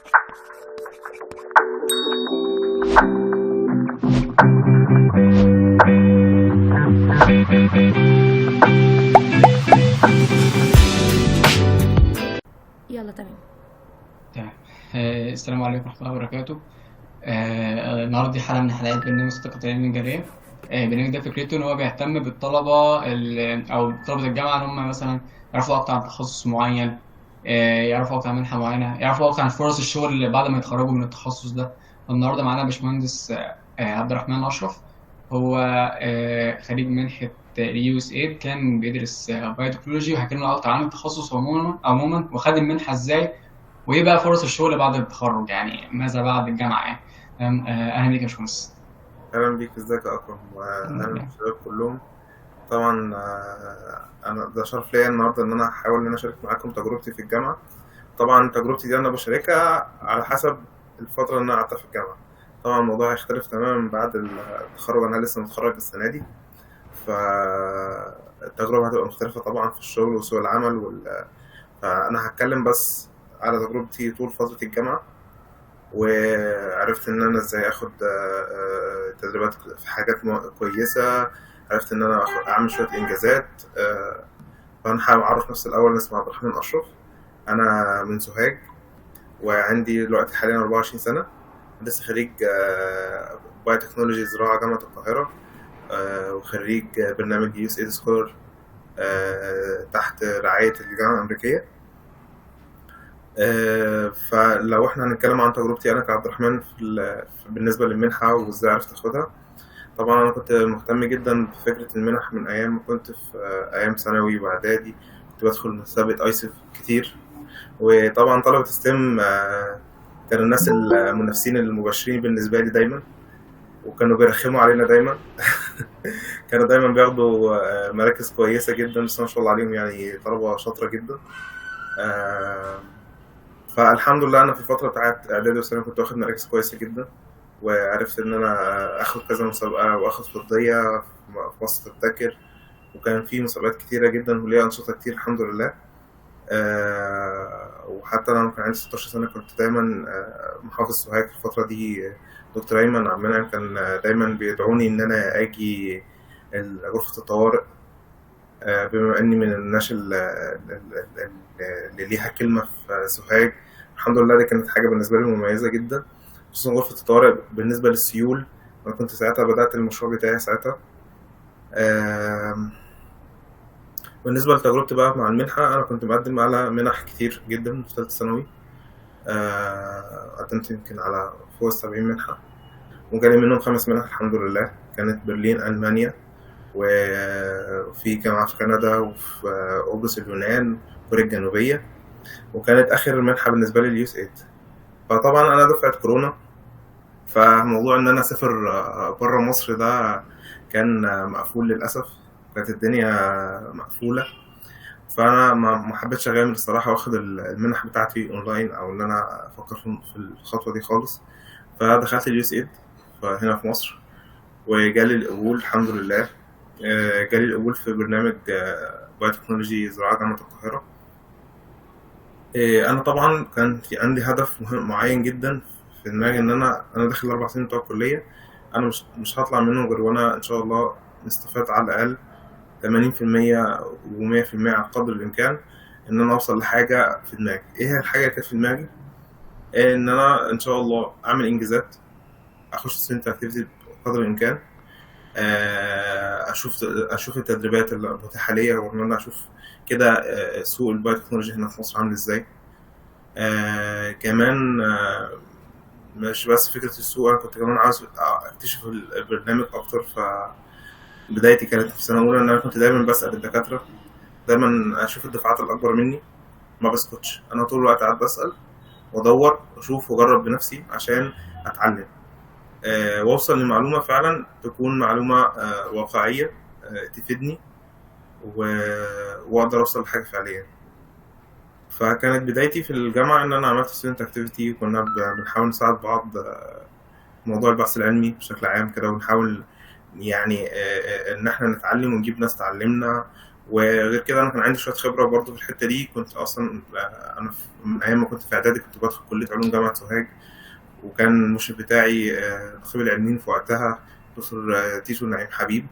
يلا تمام. تمام. السلام عليكم ورحمة الله وبركاته. النهارده دي حلقة من حلقات برنامج ثقة التعليم الجارية. البرنامج ده فكرته إن هو بيهتم بالطلبة أو طلبة الجامعة إن هم مثلا يعرفوا أكتر عن تخصص معين، يعرفوا أكتر عن منحة معينة، يعرفوا أكتر عن فرص الشغل اللي بعد ما يتخرجوا من التخصص ده. النهارده معانا باشمهندس عبد الرحمن أشرف. هو خريج منحة اليو اس ايد، كان بيدرس بايوتكنولوجي، وهيحكي لنا أكتر عن التخصص عموما وخد المنحة إزاي، وايه بقى فرص الشغل بعد التخرج، يعني ماذا بعد الجامعه يعني. تمام. اهلا بيك يا باشمهندس. اهلا بيك، ازيك يا اكرم، الحمد واهلا لله. بالشباب كلهم. طبعا انا ده شرف ليا النهارده ان انا احاول ان انا اشارك معاكم تجربتي في الجامعه. طبعا تجربتي دي انا بشاركها على حسب الفتره اللي انا قعدتها في الجامعه. طبعا الموضوع هيختلف تماما بعد التخرج، انا لسه متخرج السنه دي، فالتجربه هتبقى مختلفه طبعا في الشغل وسوق العمل فانا هتكلم بس على تجربتي طول فتره الجامعه، وعرفت ان انا ازاي اخد تدريبات في حاجات كويسه. عرفت ان انا اعمل شويه انجازات. فانا حابب اعرف نفسي الاول. أنا اسمي عبد الرحمن اشرف، انا من سوهاج، وعندي دلوقتي حاليا 24 سنه. لسه خريج بايو تكنولوجي زراعه جامعه القاهره، وخريج برنامج يو اس ايد سكولر تحت رعايه الجامعه الامريكيه. فلو احنا هنتكلم عن تجربتي انا كعبد الرحمن بالنسبه للمنحه وازاي عرفت اخدها. طبعا انا كنت مهتم جدا بفكره المنح من ايام ما كنت في ايام ثانوي واعدادي. كنت بدخل مسابقه ايسف كتير، وطبعا طلبه ستيم كانوا الناس المنافسين المباشرين بالنسبه لي دايما، وكانوا بيرخموا علينا دايما. كانوا دايما بياخدوا مراكز كويسه جدا، بس ما شاء الله عليهم، يعني طلبه شاطره جدا. فالحمد لله انا في الفتره بتاعت اعدادي وثانوي كنت واخد مراكز كويسه جدا، وعرفت ان انا اخد كذا مسابقه واخد فضيه في وسط التذاكر، وكان في مسابقات كتيره جدا وليها انشطه كتير الحمد لله. وحتى لما كان عندي 16 سنه كنت دايما محافظ سوهاج في الفتره دي. دكتور ايمن عمنا كان دايما بيدعوني ان انا اجي غرفه الطوارئ، بما اني من الناس اللي ليها كلمه في سوهاج. الحمد لله دي كانت حاجه بالنسبه لي مميزه جدا، خصوصا غرفه الطوارئ بالنسبه للسيول. انا كنت ساعتها بدات المشروع بتاعي ساعتها. بالنسبه لتجربتي بقى مع المنحه، انا كنت مقدم على منح كتير جدا في ثالثه ثانوي. قدمت يمكن على فوق 70 منحه، وجالي منهم 5 منح الحمد لله. كانت برلين المانيا، وفي جامعه في كندا، وفي قبرص اليونان، كوريا الجنوبيه، وكانت اخر منحه بالنسبه لي اليو اس ايد. فطبعا انا دفعه كورونا، فموضوع ان انا اسافر بره مصر ده كان مقفول للاسف، كانت الدنيا مقفوله. فانا ما حبيتش اغامر الصراحه واخد المنح بتاعتي اونلاين، او ان انا افكر في الخطوه دي خالص. فدخلت اليو اس ايد هنا في مصر، وجالي القبول الحمد لله. جالي القبول في برنامج بايو تكنولوجي زراعه جامعه القاهره. انا طبعا كان في عندي هدف مهم معين جدا في دماغي، ان انا داخل 4 سنين بتوع الكليه. انا مش هطلع منهم غير وانا ان شاء الله مستفاد على الاقل 80% و100% على قدر الامكان، ان انا اوصل لحاجه في دماغي. ايه هي الحاجه اللي كانت في دماغي؟ ان انا ان شاء الله اعمل انجازات، اخش سنتر اكتيفيتي بقدر الامكان، اشوف التدريبات المتاحه ليا، وان انا اشوف كده سوق البايوتكنولوجي هنا في مصر عامل ازاي. كمان مش بس فكره السوق، انا كنت كمان عاوز اكتشف البرنامج اكتر. فبدايتي كانت في سنه اولى، ان انا كنت دايما بسال الدكاتره، دايما اشوف الدفعات الاكبر مني، ما بسكتش، انا طول الوقت قاعد بسال وادور واشوف واجرب بنفسي عشان اتعلم، واوصل لمعلومه فعلا تكون معلومه واقعيه، تفيدني، واقدر اوصل لحاجه فعليا. فكانت بدايتي في الجامعه ان انا عملت ستودنت اكتيفيتي، وكنا بنحاول نساعد بعض في موضوع البحث العلمي بشكل عام كده، ونحاول يعني ان احنا نتعلم ونجيب ناس تعلمنا، وغير كده انا كان عندي شويه خبره برضو في الحته دي. كنت اصلا انا من ايام ما كنت في اعدادي كنت بدخل كليه علوم جامعه سوهاج، وكان المشرف بتاعي نقيب العلمين في وقتها دكتور تيتو نعيم حبيب.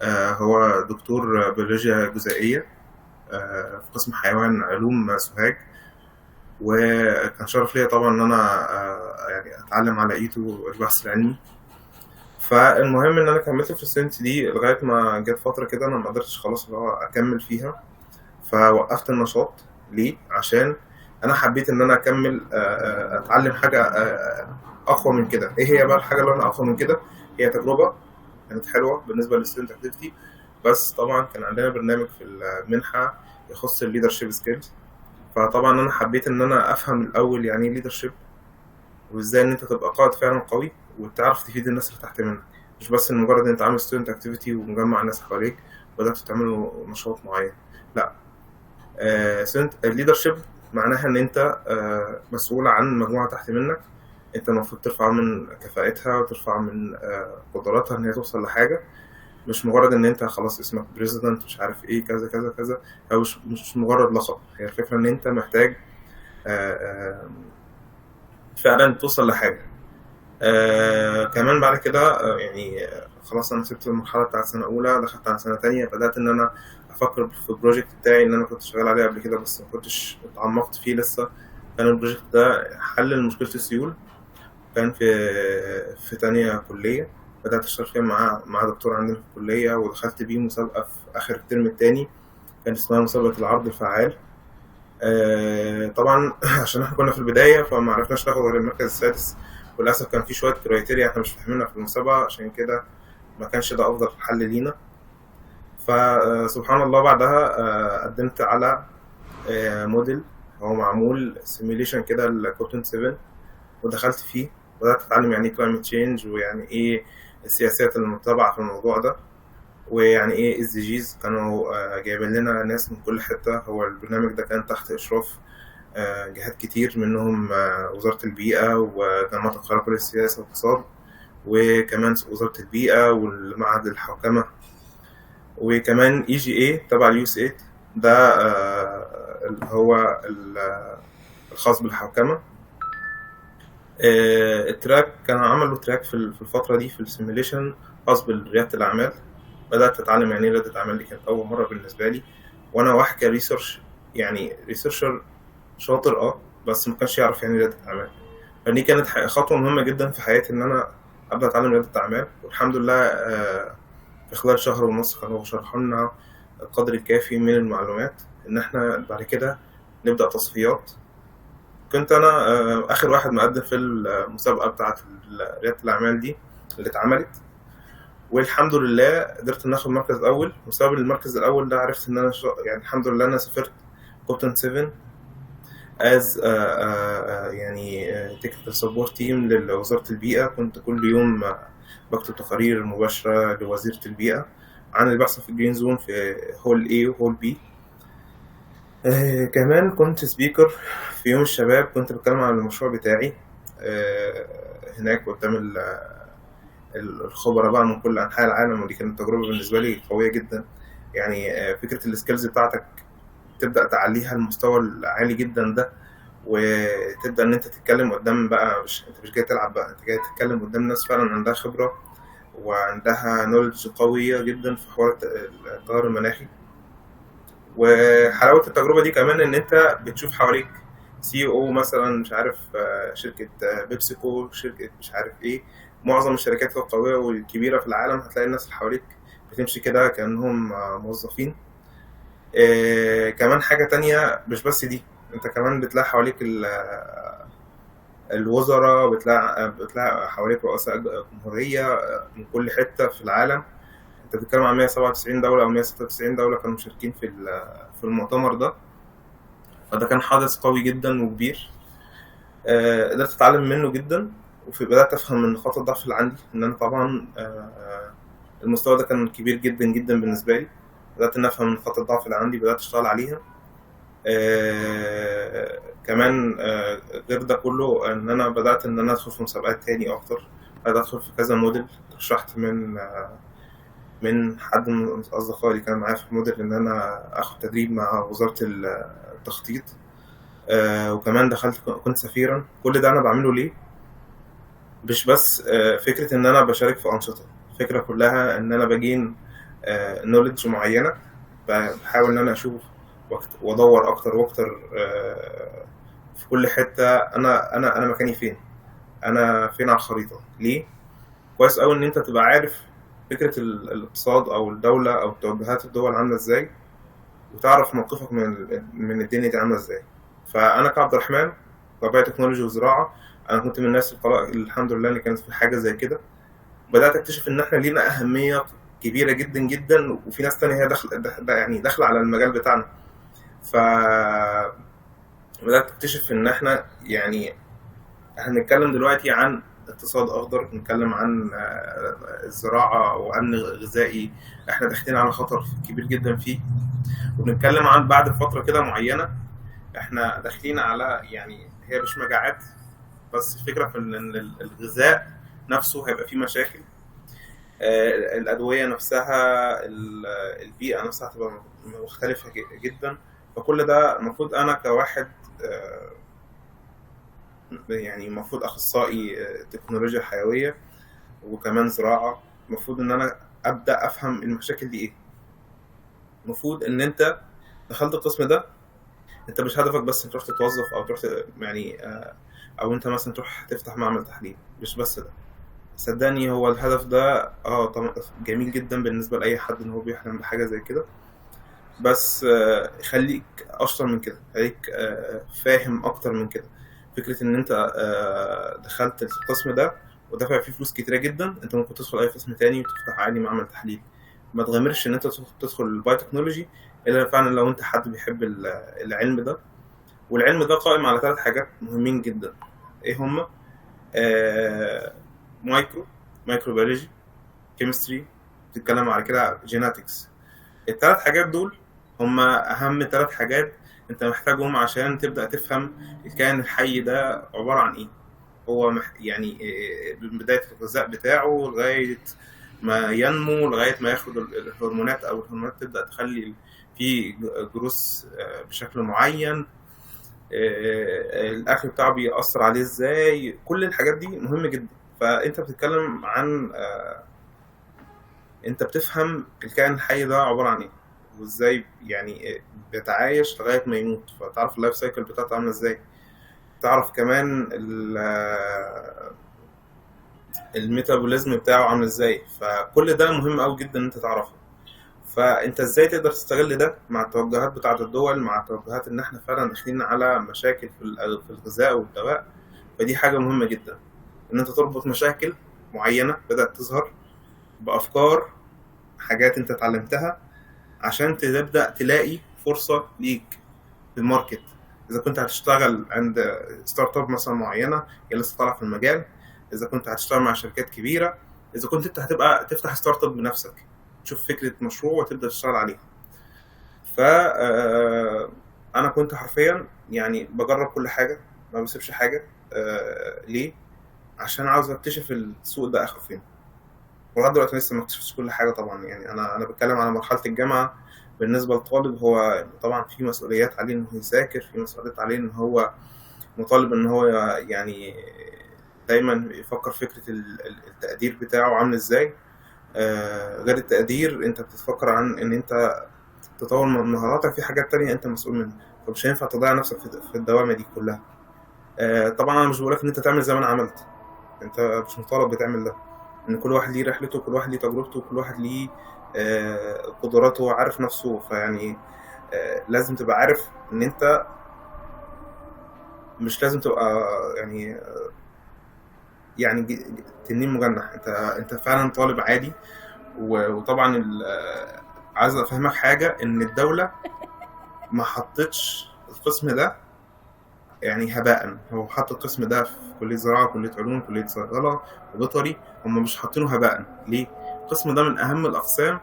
هو دكتور بيولوجيا جزيئيه في قسم حيوان علوم سوهاج. وكان شرف ليا طبعا ان انا يعني اتعلم على ايده البحث العلمي. فالمهم ان انا كملت في السنت دي لغايه ما جت فتره كده انا ما قدرتش خلاص اللي هو اكمل فيها، فوقفت النشاط. ليه؟ عشان انا حبيت ان انا اكمل اتعلم حاجه اقوى من كده. ايه هي بقى الحاجه اللي انا اقوى من كده؟ هي تجربه كانت حلوه بالنسبه للستودنت اكتيفيتي، بس طبعا كان عندنا برنامج في المنحه يخص الليدرشيب سكيلز. فطبعا انا حبيت ان انا افهم الاول يعني ايه ليدرشيب، وازاي ان انت تبقى قائد فعلا قوي وتعرف تفيد الناس اللي تحت منك، مش بس ان مجرد انت عامل ستودنت اكتيفيتي ومجمع الناس حواليك وبدات تعملوا نشاط معين. لا، الليدرشيب معناها ان انت مسؤول عن مجموعه تحت منك، انت المفروض ترفع من كفاءتها وترفع من قدراتها ان هي توصل لحاجه، مش مجرد ان انت خلاص اسمك بريزيدنت مش عارف ايه كذا كذا كذا، او مش مجرد لقب. هي الفكره ان انت محتاج فعلا توصل لحاجه. كمان بعد كده يعني خلاص انا سبت المرحله بتاعت سنه اولى، دخلت على سنه تانية، بدات ان انا افكر في البروجكت بتاعي ان انا كنت شغال عليه قبل كده بس ما كنتش اتعمقت فيه لسه. كان البروجكت ده حل مشكله السيول، كان في تانية كليه. بدات اشتغل فيها مع دكتور عندنا في الكليه، ودخلت بيه مسابقه في اخر الترم الثاني كان اسمها مسابقه العرض الفعال. طبعا عشان احنا كنا في البدايه فما عرفناش ناخد غير المركز السادس، وللاسف كان في شويه كرايتيريا احنا مش فاهمينها في المسابقه، عشان كده ما كانش ده افضل حل لينا. فسبحان الله بعدها قدمت على موديل هو معمول سيميليشن كده لكوبتن 7، ودخلت فيه بدات اتعلم يعني ايه كلايمت تشينج، ويعني ايه السياسات المتبعه في الموضوع ده، ويعني ايه اس دي جيز. كانوا جايبين لنا ناس من كل حته. هو البرنامج ده كان تحت اشراف جهات كتير، منهم وزاره البيئه وجامعه القاهره كليه السياسه والاقتصاد، وكمان وزاره البيئه والمعهد الحوكمه، وكمان اي جي اي تبع اليو اس اي ده اللي هو الخاص بالحوكمه. التراك كان عملوا تراك في الفتره دي في السيميليشن خاص برياده الاعمال. بدات اتعلم يعني ايه رياده اعمال، دي كانت اول مره بالنسبه لي، وانا واحد كريسيرش يعني ريسيرشر شاطر بس ما كانش يعرف يعني رياده اعمال. فدي كانت خطوه مهمه جدا في حياتي ان انا ابدا اتعلم رياده اعمال. والحمد لله في خلال شهر ونص كانوا شرحوا لنا القدر الكافي من المعلومات ان احنا بعد كده نبدا تصفيات. كنت انا اخر واحد مقدم في المسابقه بتاعه رياده الاعمال دي اللي اتعملت، والحمد لله قدرت ان اخد مركز اول. وبسبب المركز الاول ده عرفت ان انا يعني الحمد لله انا سافرت كوبتن 7 از يعني تكنيكال سبورت تيم لوزاره البيئه. كنت كل يوم بكتب تقارير مباشره لوزيره البيئه عن اللي بيحصل في الجرين زون في هول A وهول B. كمان كنت سبيكر في يوم الشباب، كنت بتكلم عن المشروع بتاعي هناك قدام الخبراء بقى من كل انحاء العالم، ودي كانت تجربه بالنسبه لي قويه جدا. يعني فكره السكيلز بتاعتك تبدا تعليها المستوى العالي جدا ده، وتبدا ان انت تتكلم قدام بقى انت مش جاي تلعب بقى، انت جاي تتكلم قدام ناس فعلا عندها خبره وعندها نولج قويه جدا في حوار التغير المناخي. وحلاوه التجربه دي كمان ان انت بتشوف حواليك سي او مثلا مش عارف شركه بيبسيكو، شركه مش عارف ايه، معظم الشركات القويه والكبيره في العالم هتلاقي الناس اللي حواليك بتمشي كده كانهم موظفين. كمان حاجه تانية مش بس دي، انت كمان بتلاقي حواليك الوزراء، بتلاقي حواليك رؤساء جمهوريه من كل حته في العالم. انت بتتكلم عن 197 دوله او 196 دوله كانوا مشاركين في المؤتمر ده. فده كان حدث قوي جدا وكبير، قدرت اتعلم منه جدا. بدات افهم من نقاط الضعف اللي عندي، ان انا طبعا المستوى ده كان كبير جدا جدا بالنسبه لي. بدات ان افهم نقاط الضعف اللي عندي، بدات اشتغل عليها. كمان غير ده كله ان انا بدات ان انا ادخل في مسابقات تاني اكتر، بدات ادخل في كذا موديل. رشحت من من حد من أصدقائي اللي كان معايا في الموديل إن أنا آخد تدريب مع وزارة التخطيط. وكمان كنت سفيرا. كل ده أنا بعمله ليه؟ مش بس فكرة إن أنا بشارك في أنشطة، الفكرة كلها إن أنا بجين نوليدج معينة، بحاول إن أنا أشوف وأدور أكتر وأكتر في كل حتة أنا مكاني فين، أنا فين على الخريطة. ليه؟ كويس أوي إن أنت تبقى عارف فكرة الاقتصاد أو الدولة أو توجهات الدول عاملة إزاي، وتعرف موقفك من الدنيا دي عاملة إزاي. فأنا كعبد الرحمن طبيعة تكنولوجيا وزراعة، أنا كنت من الناس الحمد لله اللي كانت في حاجة زي كده. بدأت أكتشف إن إحنا لينا أهمية كبيرة جدا جدا، وفي ناس تانية هي داخلة على المجال بتاعنا. بدأت أكتشف إن إحنا يعني هنتكلم دلوقتي عن اقتصاد أخضر، نتكلم عن الزراعة وأمن غذائي، إحنا داخلين على خطر كبير جدا فيه. وبنتكلم عن بعد فترة كده معينة إحنا داخلين على يعني هي مش مجاعات بس، الفكرة في إن الغذاء نفسه هيبقى فيه مشاكل، الأدوية نفسها، البيئة نفسها هتبقى مختلفة جدا. فكل ده المفروض أنا كواحد يعني المفروض أخصائي تكنولوجيا حيوية وكمان زراعة، المفروض إن أنا أبدأ أفهم المشاكل دي إيه. المفروض إن أنت دخلت القسم ده، أنت مش هدفك بس تروح تتوظف أو تروح يعني أو أنت مثلا تروح تفتح معمل تحليل، مش بس ده. صدقني هو الهدف ده طبعا جميل جدا بالنسبة لأي حد إن هو بيحلم بحاجة زي كده، بس خليك أشطر من كده، خليك فاهم أكتر من كده. فكرة إن أنت دخلت القسم ده ودفع فيه فلوس كتيرة جدا، أنت ممكن تدخل أي قسم تاني وتفتح عادي معمل تحليل. ما تغامرش إن أنت تدخل البايوتكنولوجي إلا فعلا لو أنت حد بيحب العلم ده. والعلم ده قائم على 3 حاجات مهمين جدا. إيه هما؟ مايكروبيولوجي، كيمستري، بتتكلم على كده جيناتكس. ال3 حاجات دول هما أهم 3 حاجات أنت محتاجهم عشان تبدأ تفهم الكائن الحي ده عبارة عن إيه. هو يعني من بداية الغذاء بتاعه لغاية ما ينمو، لغاية ما ياخد الهرمونات أو الهرمونات تبدأ تخلي فيه جروس بشكل معين، الأكل بتاعه بيأثر عليه إزاي. كل الحاجات دي مهمة جدا. فأنت بتتكلم عن أنت بتفهم الكائن الحي ده عبارة عن إيه وإزاي يعني بيتعايش لغاية ما يموت، فتعرف اللايف سايكل بتاعته عاملة إزاي، تعرف كمان الميتابوليزم بتاعه عامل ازاي. فكل ده مهم قوي جدا ان انت تعرفه. فانت ازاي تقدر تستغل ده مع التوجهات بتاعه الدول، مع التوجهات ان احنا فعلا داخلين على مشاكل في الغذاء والدواء. فدي حاجه مهمه جدا ان انت تربط مشاكل معينه بدات تظهر بافكار، حاجات انت اتعلمتها، عشان تبدا تلاقي فرصه ليك في الماركت. اذا كنت هتشتغل عند ستارت اب مثلا معينه هي لسه طالعه في المجال، اذا كنت هتشتغل مع شركات كبيره، اذا كنت انت هتبقى تفتح ستارت اب بنفسك، تشوف فكره مشروع وتبدا تشتغل عليها. ف انا كنت حرفيا يعني بجرب كل حاجه، ما بسيبش حاجه. ليه؟ عشان عاوز اكتشف السوق ده اخره فين. ولغايه دلوقتي لسه ما اكتشفتش كل حاجه طبعا. يعني انا بتكلم على مرحله الجامعه. بالنسبه للطالب هو طبعا في مسؤوليات عليه انه يذاكر، في مسؤوليات عليه ان هو مطالب ان هو يعني دايما يفكر فكره التقدير بتاعه عامل ازاي. غير التقدير انت بتفكر عن ان انت تطور من مهاراتك في حاجات تانية انت مسؤول منها، فمش هينفع تضيع نفسك في الدوامه دي كلها. طبعا انا مش بقولك ان انت تعمل زي ما انا عملت، انت مش مطالب بتعمل ده، ان كل واحد ليه رحلته، كل واحد ليه تجربته، كل واحد ليه قدراته، عارف نفسه. فيعني لازم تبقى عارف ان انت مش لازم تبقى يعني تنين مجنح. انت فعلا طالب عادي. وطبعا عايز افهمك حاجه، ان الدوله ما حطتش القسم ده يعني هباء. هو حط القسم ده في كليه زراعه، كليه علوم، كليه صيدله وبيطري، هم مش حاطينه هباء. ليه؟ القسم ده من اهم الاقسام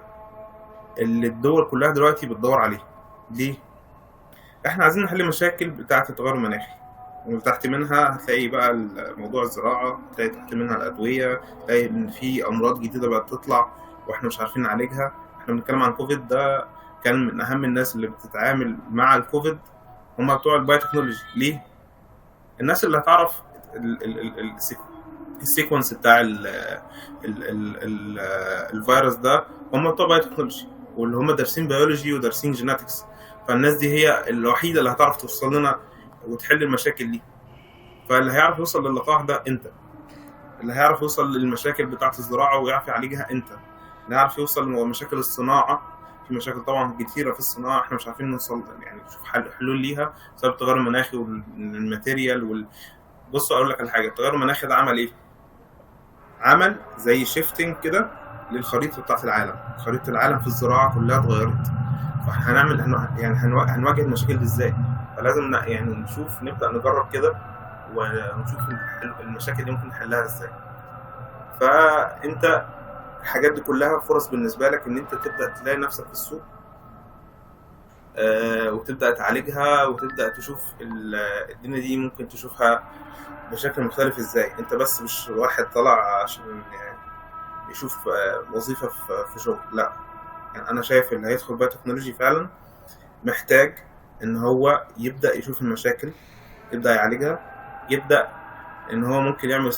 اللي الدول كلها دلوقتي بتدور عليه. ليه؟ احنا عايزين نحل مشاكل بتاعه التغير المناخي، وتحت منها هتلاقي بقى موضوع الزراعه، هتلاقي تحت منها الادويه، هتلاقي ان في امراض جديده بقت تطلع، واحنا مش عارفين نعالجها. احنا بنتكلم عن كوفيد، ده كان من اهم الناس اللي بتتعامل مع الكوفيد هم بتوع البايوتكنولوجي. ليه؟ الناس اللي هتعرف السيكونس بتاع الفيروس ده هم بتوع بايوتكنولوجي، واللي هم دارسين بيولوجي ودارسين جيناتكس. فالناس دي هي الوحيده اللي هتعرف توصل لنا وتحل المشاكل دي. فاللي هيعرف يوصل للقاح ده انت، اللي هيعرف يوصل للمشاكل بتاعه الزراعه ويعرف يعالجها انت، اللي هيعرف يوصل لمشاكل الصناعه. في مشاكل طبعا كتيره في الصناعه احنا مش عارفين نوصل يعني نشوف حلول ليها بسبب التغير المناخي والماتيريال بصوا اقول لك الحاجه، التغير المناخي ده عمل ايه؟ عمل زي شيفتنج كده للخريطه بتاعه العالم. خريطه العالم في الزراعه كلها اتغيرت. فاحنا هنواجه المشاكل دي ازاي؟ فلازم يعني نبدا نجرب كده ونشوف المشاكل دي ممكن نحلها ازاي. فانت الحاجات دي كلها فرص بالنسبه لك ان انت تبدا تلاقي نفسك في السوق، وتبدا تعالجها وتبدا تشوف الدنيا دي ممكن تشوفها بشكل مختلف ازاي. انت بس مش واحد طلع عشان يشوف وظيفه في شغل، لا. يعني انا شايف اللي هيدخل بايوتكنولوجي فعلا محتاج ان هو يبدا يشوف المشاكل، يبدا يعالجها، يبدا ان هو ممكن يعمل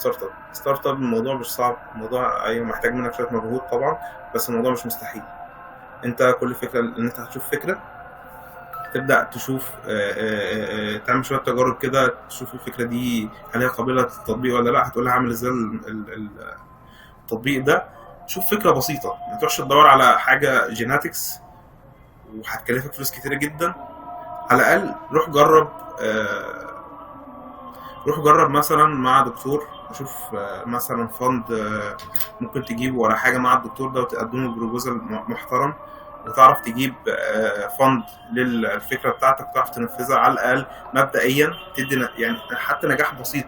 ستارت اب. الموضوع مش صعب، الموضوع ايوه محتاج منك شويه مجهود طبعا، بس الموضوع مش مستحيل. انت كل فكره ان انت هتشوف فكره، تبدا تشوف تعمل شويه تجارب كده، تشوف الفكره دي هل هي قابله للتطبيق ولا لا. هتقول لها اعمل ازاي التطبيق ده. شوف فكره بسيطه، ما تروحش تدور على حاجه جيناتكس وهتكلفك فلوس كتيره جدا. على الاقل روح جرب مثلا مع دكتور، شوف مثلا فند ممكن تجيبه ولا حاجه مع الدكتور ده وتقدمه بروبوزال محترم، وتعرف تجيب فند للفكره بتاعتك تعرف تنفذها على الاقل مبدئيا، تدي يعني حتى نجاح بسيط،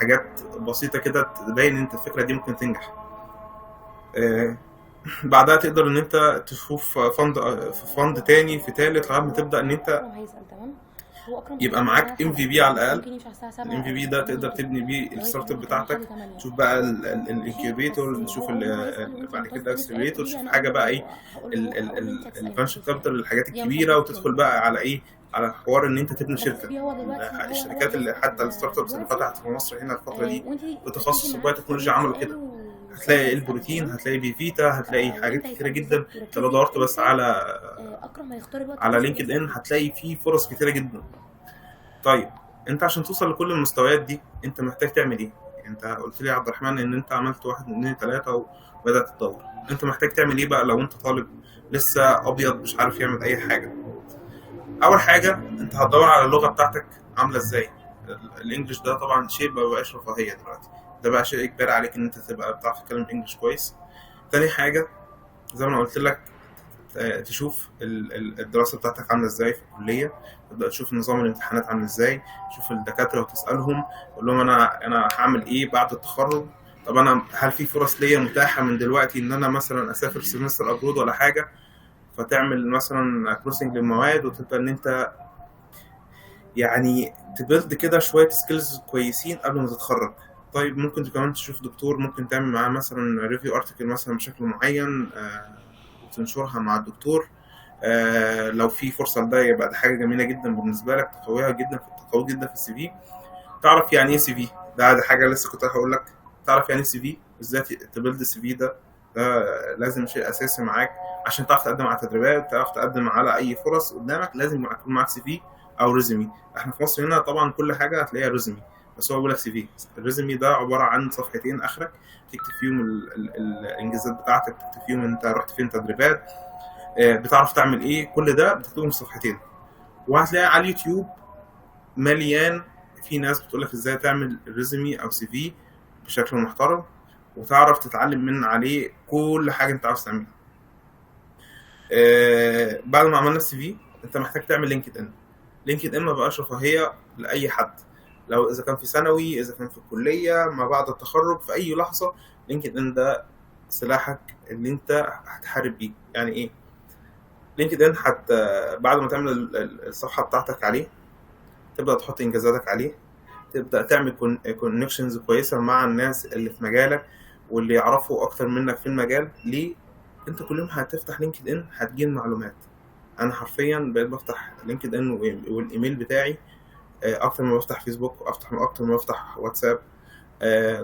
حاجات بسيطه كده تبين ان انت الفكره دي ممكن تنجح. بعدها تقدر ان انت تشوف فند تاني في تالت لغايه ما تبدا ان انت يبقى معاك MVP على الاقل. الMVP ده تقدر تبني بيه الستارت اب بتاعتك. تشوف بقى الانكيوبيتور، تشوف بعد كده الاكسلريتور، تشوف حاجه بقى ايه الفانشن كابيتال، الحاجات الكبيره، وتدخل بقى على ايه، على حوار ان انت تبني شركه. الشركات اللي حتى الستارت ابس اللي فتحت في مصر هنا الفتره دي بتخصص البايوتكنولوجيا عملوا كده. هتلاقي البروتين، هتلاقي بيفيتا، هتلاقي حاجات كتيره جدا. انت لو دورت بس على لينكد ان هتلاقي فيه فرص كتيره جدا. طيب انت عشان توصل لكل المستويات دي انت محتاج تعمل ايه؟ انت قلت لي يا عبد الرحمن ان انت عملت 1 2 3 وبدات تدور. انت محتاج تعمل ايه بقى لو انت طالب لسه ابيض مش عارف يعمل اي حاجه؟ اول حاجه انت هتدور على اللغه بتاعتك عامله ازاي. الانجليش ده طبعا شيء ما بقاش رفاهيه دلوقتي، ده بقى شيء اجباري عليك ان انت تبقى بتعرف تتكلم انجليش كويس. تاني حاجه زي ما قلت لك تشوف الدراسه بتاعتك عامله ازاي في الكليه، تبدا تشوف نظام الامتحانات عامل ازاي، تشوف الدكاتره وتسالهم تقول لهم انا هعمل ايه بعد التخرج. طب انا هل في فرص ليا متاحه من دلوقتي ان انا مثلا اسافر سمستر ابرود ولا حاجه، فتعمل مثلا كروسنج للمواد وتبدا ان انت يعني تبلد كده شويه سكيلز كويسين قبل ما تتخرج. طيب ممكن كمان تشوف دكتور، ممكن تعمل معاه مثلا ريفيو ارتكل مثلا بشكل معين وتنشرها مع الدكتور. لو في فرصه لده يبقى ده حاجه جميله جدا بالنسبه لك، تقويها جدا في السي في. تعرف يعني ايه سي في؟ ده حاجه لسه كنت هقول لك. تعرف يعني ايه سي في؟ ازاي تبلد السي في ده لازم شيء اساسي معاك عشان تعرف تقدم على تدريبات، تعرف تقدم على اي فرص قدامك. لازم يكون معاك سي في او ريزومي. احنا في مصر هنا طبعا كل حاجه هتلاقيها ريزومي، بس هو بيقول لك سي في. الريزومي ده عباره عن صفحتين اخرك تكتب فيهم الانجازات بتاعتك، تكتب فيهم انت رحت فين تدريبات، بتعرف تعمل ايه، كل ده بتكتبهم في صفحتين. وهتلاقي على اليوتيوب مليان في ناس بتقولك ازاي تعمل ريزومي او سي في بشكل محترم، وتعرف تتعلم من عليه كل حاجه انت عاوز تعملها. بعد ما عملنا السي في انت محتاج تعمل لينكد ان ما بقاش رفاهيه لاي حد. لو اذا كان في ثانوي، اذا كان في الكليه، ما بعد التخرج، في اي لحظه لينكد ان ده سلاحك اللي انت هتحارب بيه. يعني ايه لينكد ان؟ بعد ما تعمل الصفحه بتاعتك عليه تبدا تحط انجازاتك عليه، تبدا تعمل كونكشنز كويسه مع الناس اللي في مجالك واللي يعرفوا اكتر منك في المجال. ليه؟ انت كل يوم هتفتح لينكد ان هتجيب معلومات. انا حرفيا بقيت بفتح لينكد ان والايميل بتاعي اكتر ما بفتح فيسبوك، اكتر ما بفتح واتساب.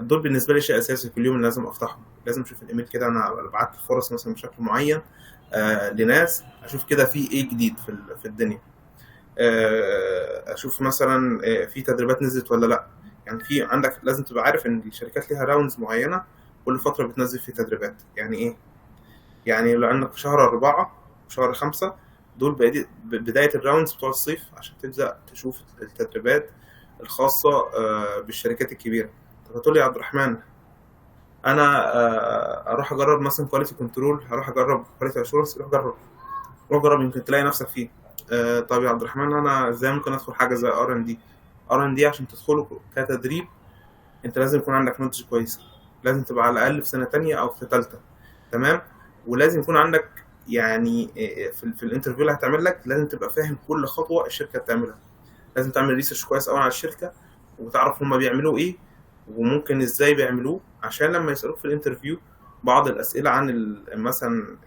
دول بالنسبه لي شيء اساسي كل يوم لازم افتحهم. لازم اشوف الايميل كده، انا بعت فرص مثلا بشكل معين لناس، اشوف كده في ايه جديد في الدنيا. اشوف مثلا في تدريبات نزلت ولا لا. يعني في عندك لازم تبقى عارف ان الشركات ليها راوندز معينه كل فتره بتنزل فيه تدريبات. يعني ايه؟ يعني لو عندك في شهر 4 وشهر 5 دول بدايه الراوندز بتوع الصيف، عشان تبدا تشوف التدريبات الخاصه بالشركات الكبيره. طب هتقول لي يا عبد الرحمن انا اروح اجرب مثلا كواليتي كنترول، هروح اجرب كواليتي اشورنس، روح جرب يمكن تلاقي نفسك فيه. طب يا عبد الرحمن انا ازاي ممكن ادخل حاجه زي ار ان دي عشان تدخله كتدريب انت لازم يكون عندك نولج كويسه، لازم تبقى على الاقل في سنه تانية او في ثالثه. تمام. ولازم يكون عندك يعني في الانترفيو اللي هتعمل لك لازم تبقى فاهم كل خطوه الشركه بتعملها. لازم تعمل ريسيرش كويس قوي على الشركه وتعرف هما بيعملوا ايه وممكن ازاي بيعملوه، عشان لما يسالوك في الانترفيو بعض الاسئله عن مثلا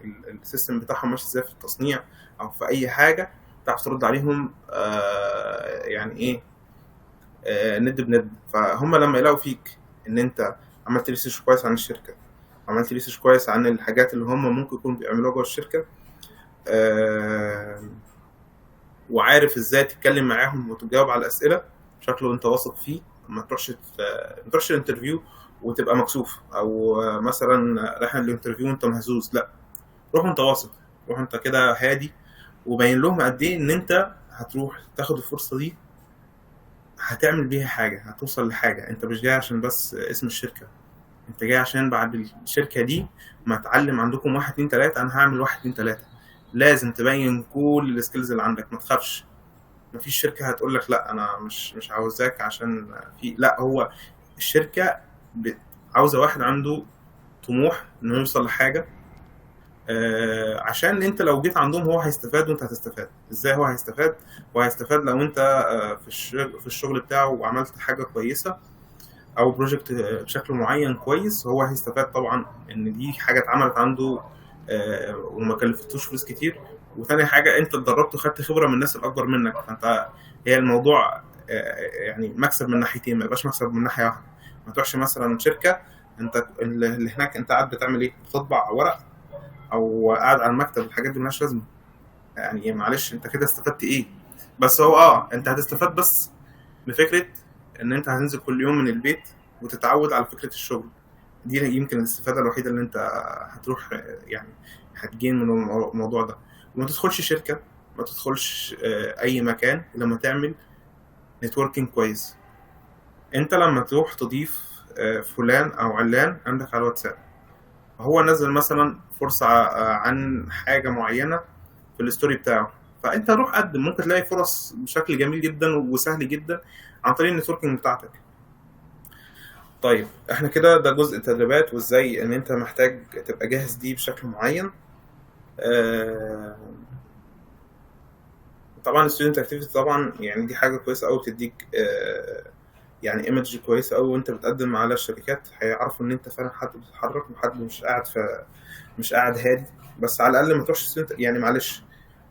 السيستم بتاعهم ماشي ازاي في التصنيع او في اي حاجه تعرف ترد عليهم يعني ايه ند بند. فهم لما يلاقوا فيك ان انت عملت ريسيرش كويس عن الشركه، عملت ريسيرش كويس عن الحاجات اللي هم ممكن يكونوا بيعملوها جوه الشركه، وعارف ازاي تتكلم معاهم وتجاوب على الاسئله بشكل انت واثق فيه، ما تروحش الانترفيو وتبقى مكسوف او مثلا رايح الانترفيو وانت مهزوز. لا، روح انت واثق، روح انت كده هادي وبين لهم قد ايه ان انت هتروح تاخد الفرصه دي هتعمل بيها حاجه، هتوصل لحاجه. انت مش جاي عشان بس اسم الشركه، انت جاي عشان بعد الشركه دي ما اتعلم عندكم 1 2 3 انا هعمل 1 2 3. لازم تبين كل السكيلز اللي عندك، ما تخافش. مفيش شركه هتقول لك لا انا مش عاوزاك عشان في، لا، هو الشركه عاوزه واحد عنده طموح انه يوصل لحاجه. عشان انت لو جيت عندهم هو هيستفاد وانت هتستفاد. ازاي هو هيستفاد؟ هو هيستفاد لو انت في الشغل بتاعه وعملت حاجه كويسه او بروجكت بشكل معين كويس، هو هيستفاد طبعا ان دي حاجه اتعملت عنده وما كلفتوش فلوس كتير. وثاني حاجه انت اتدربت وخدت خبره من الناس الاكبر منك، فانت هي الموضوع يعني مكسب من ناحيتين، ما يبقاش مكسب من ناحيه واحده. ما تروحش مثلا شركه انت اللي هناك انت قاعد بتعمل ايه؟ بتطبع ورق او قاعد على المكتب، الحاجات دي مالهاش لازمه. يعني معلش انت كده استفدت ايه؟ بس هو انت هتستفاد بس بفكره ان انت هتنزل كل يوم من البيت وتتعود على فكره الشغل. دي يمكن الاستفاده الوحيده اللي انت هتروح يعني هتجين من الموضوع ده. وما تدخلش شركه، ما تدخلش اي مكان لما تعمل نتوركينج كويس. انت لما تروح تضيف فلان او علان عندك على الواتساب، هو نزل مثلا فرصه عن حاجه معينه في الستوري بتاعه، فانت روح قدم. ممكن تلاقي فرص بشكل جميل جدا وسهل جدا عن طريق النتوركينج بتاعتك. طيب احنا كده ده جزء التدريبات وازاي ان انت محتاج تبقى جاهز دي بشكل معين. طبعا الستودنت اكتيفيتي طبعا يعني دي حاجه كويسه قوي، بتديك يعني ايمج كويسه قوي وانت بتقدم على الشركات، هيعرفوا ان انت فعلا حد بتتحرك وحد مش قاعد هادي. بس على الاقل ما تروحش يعني معلش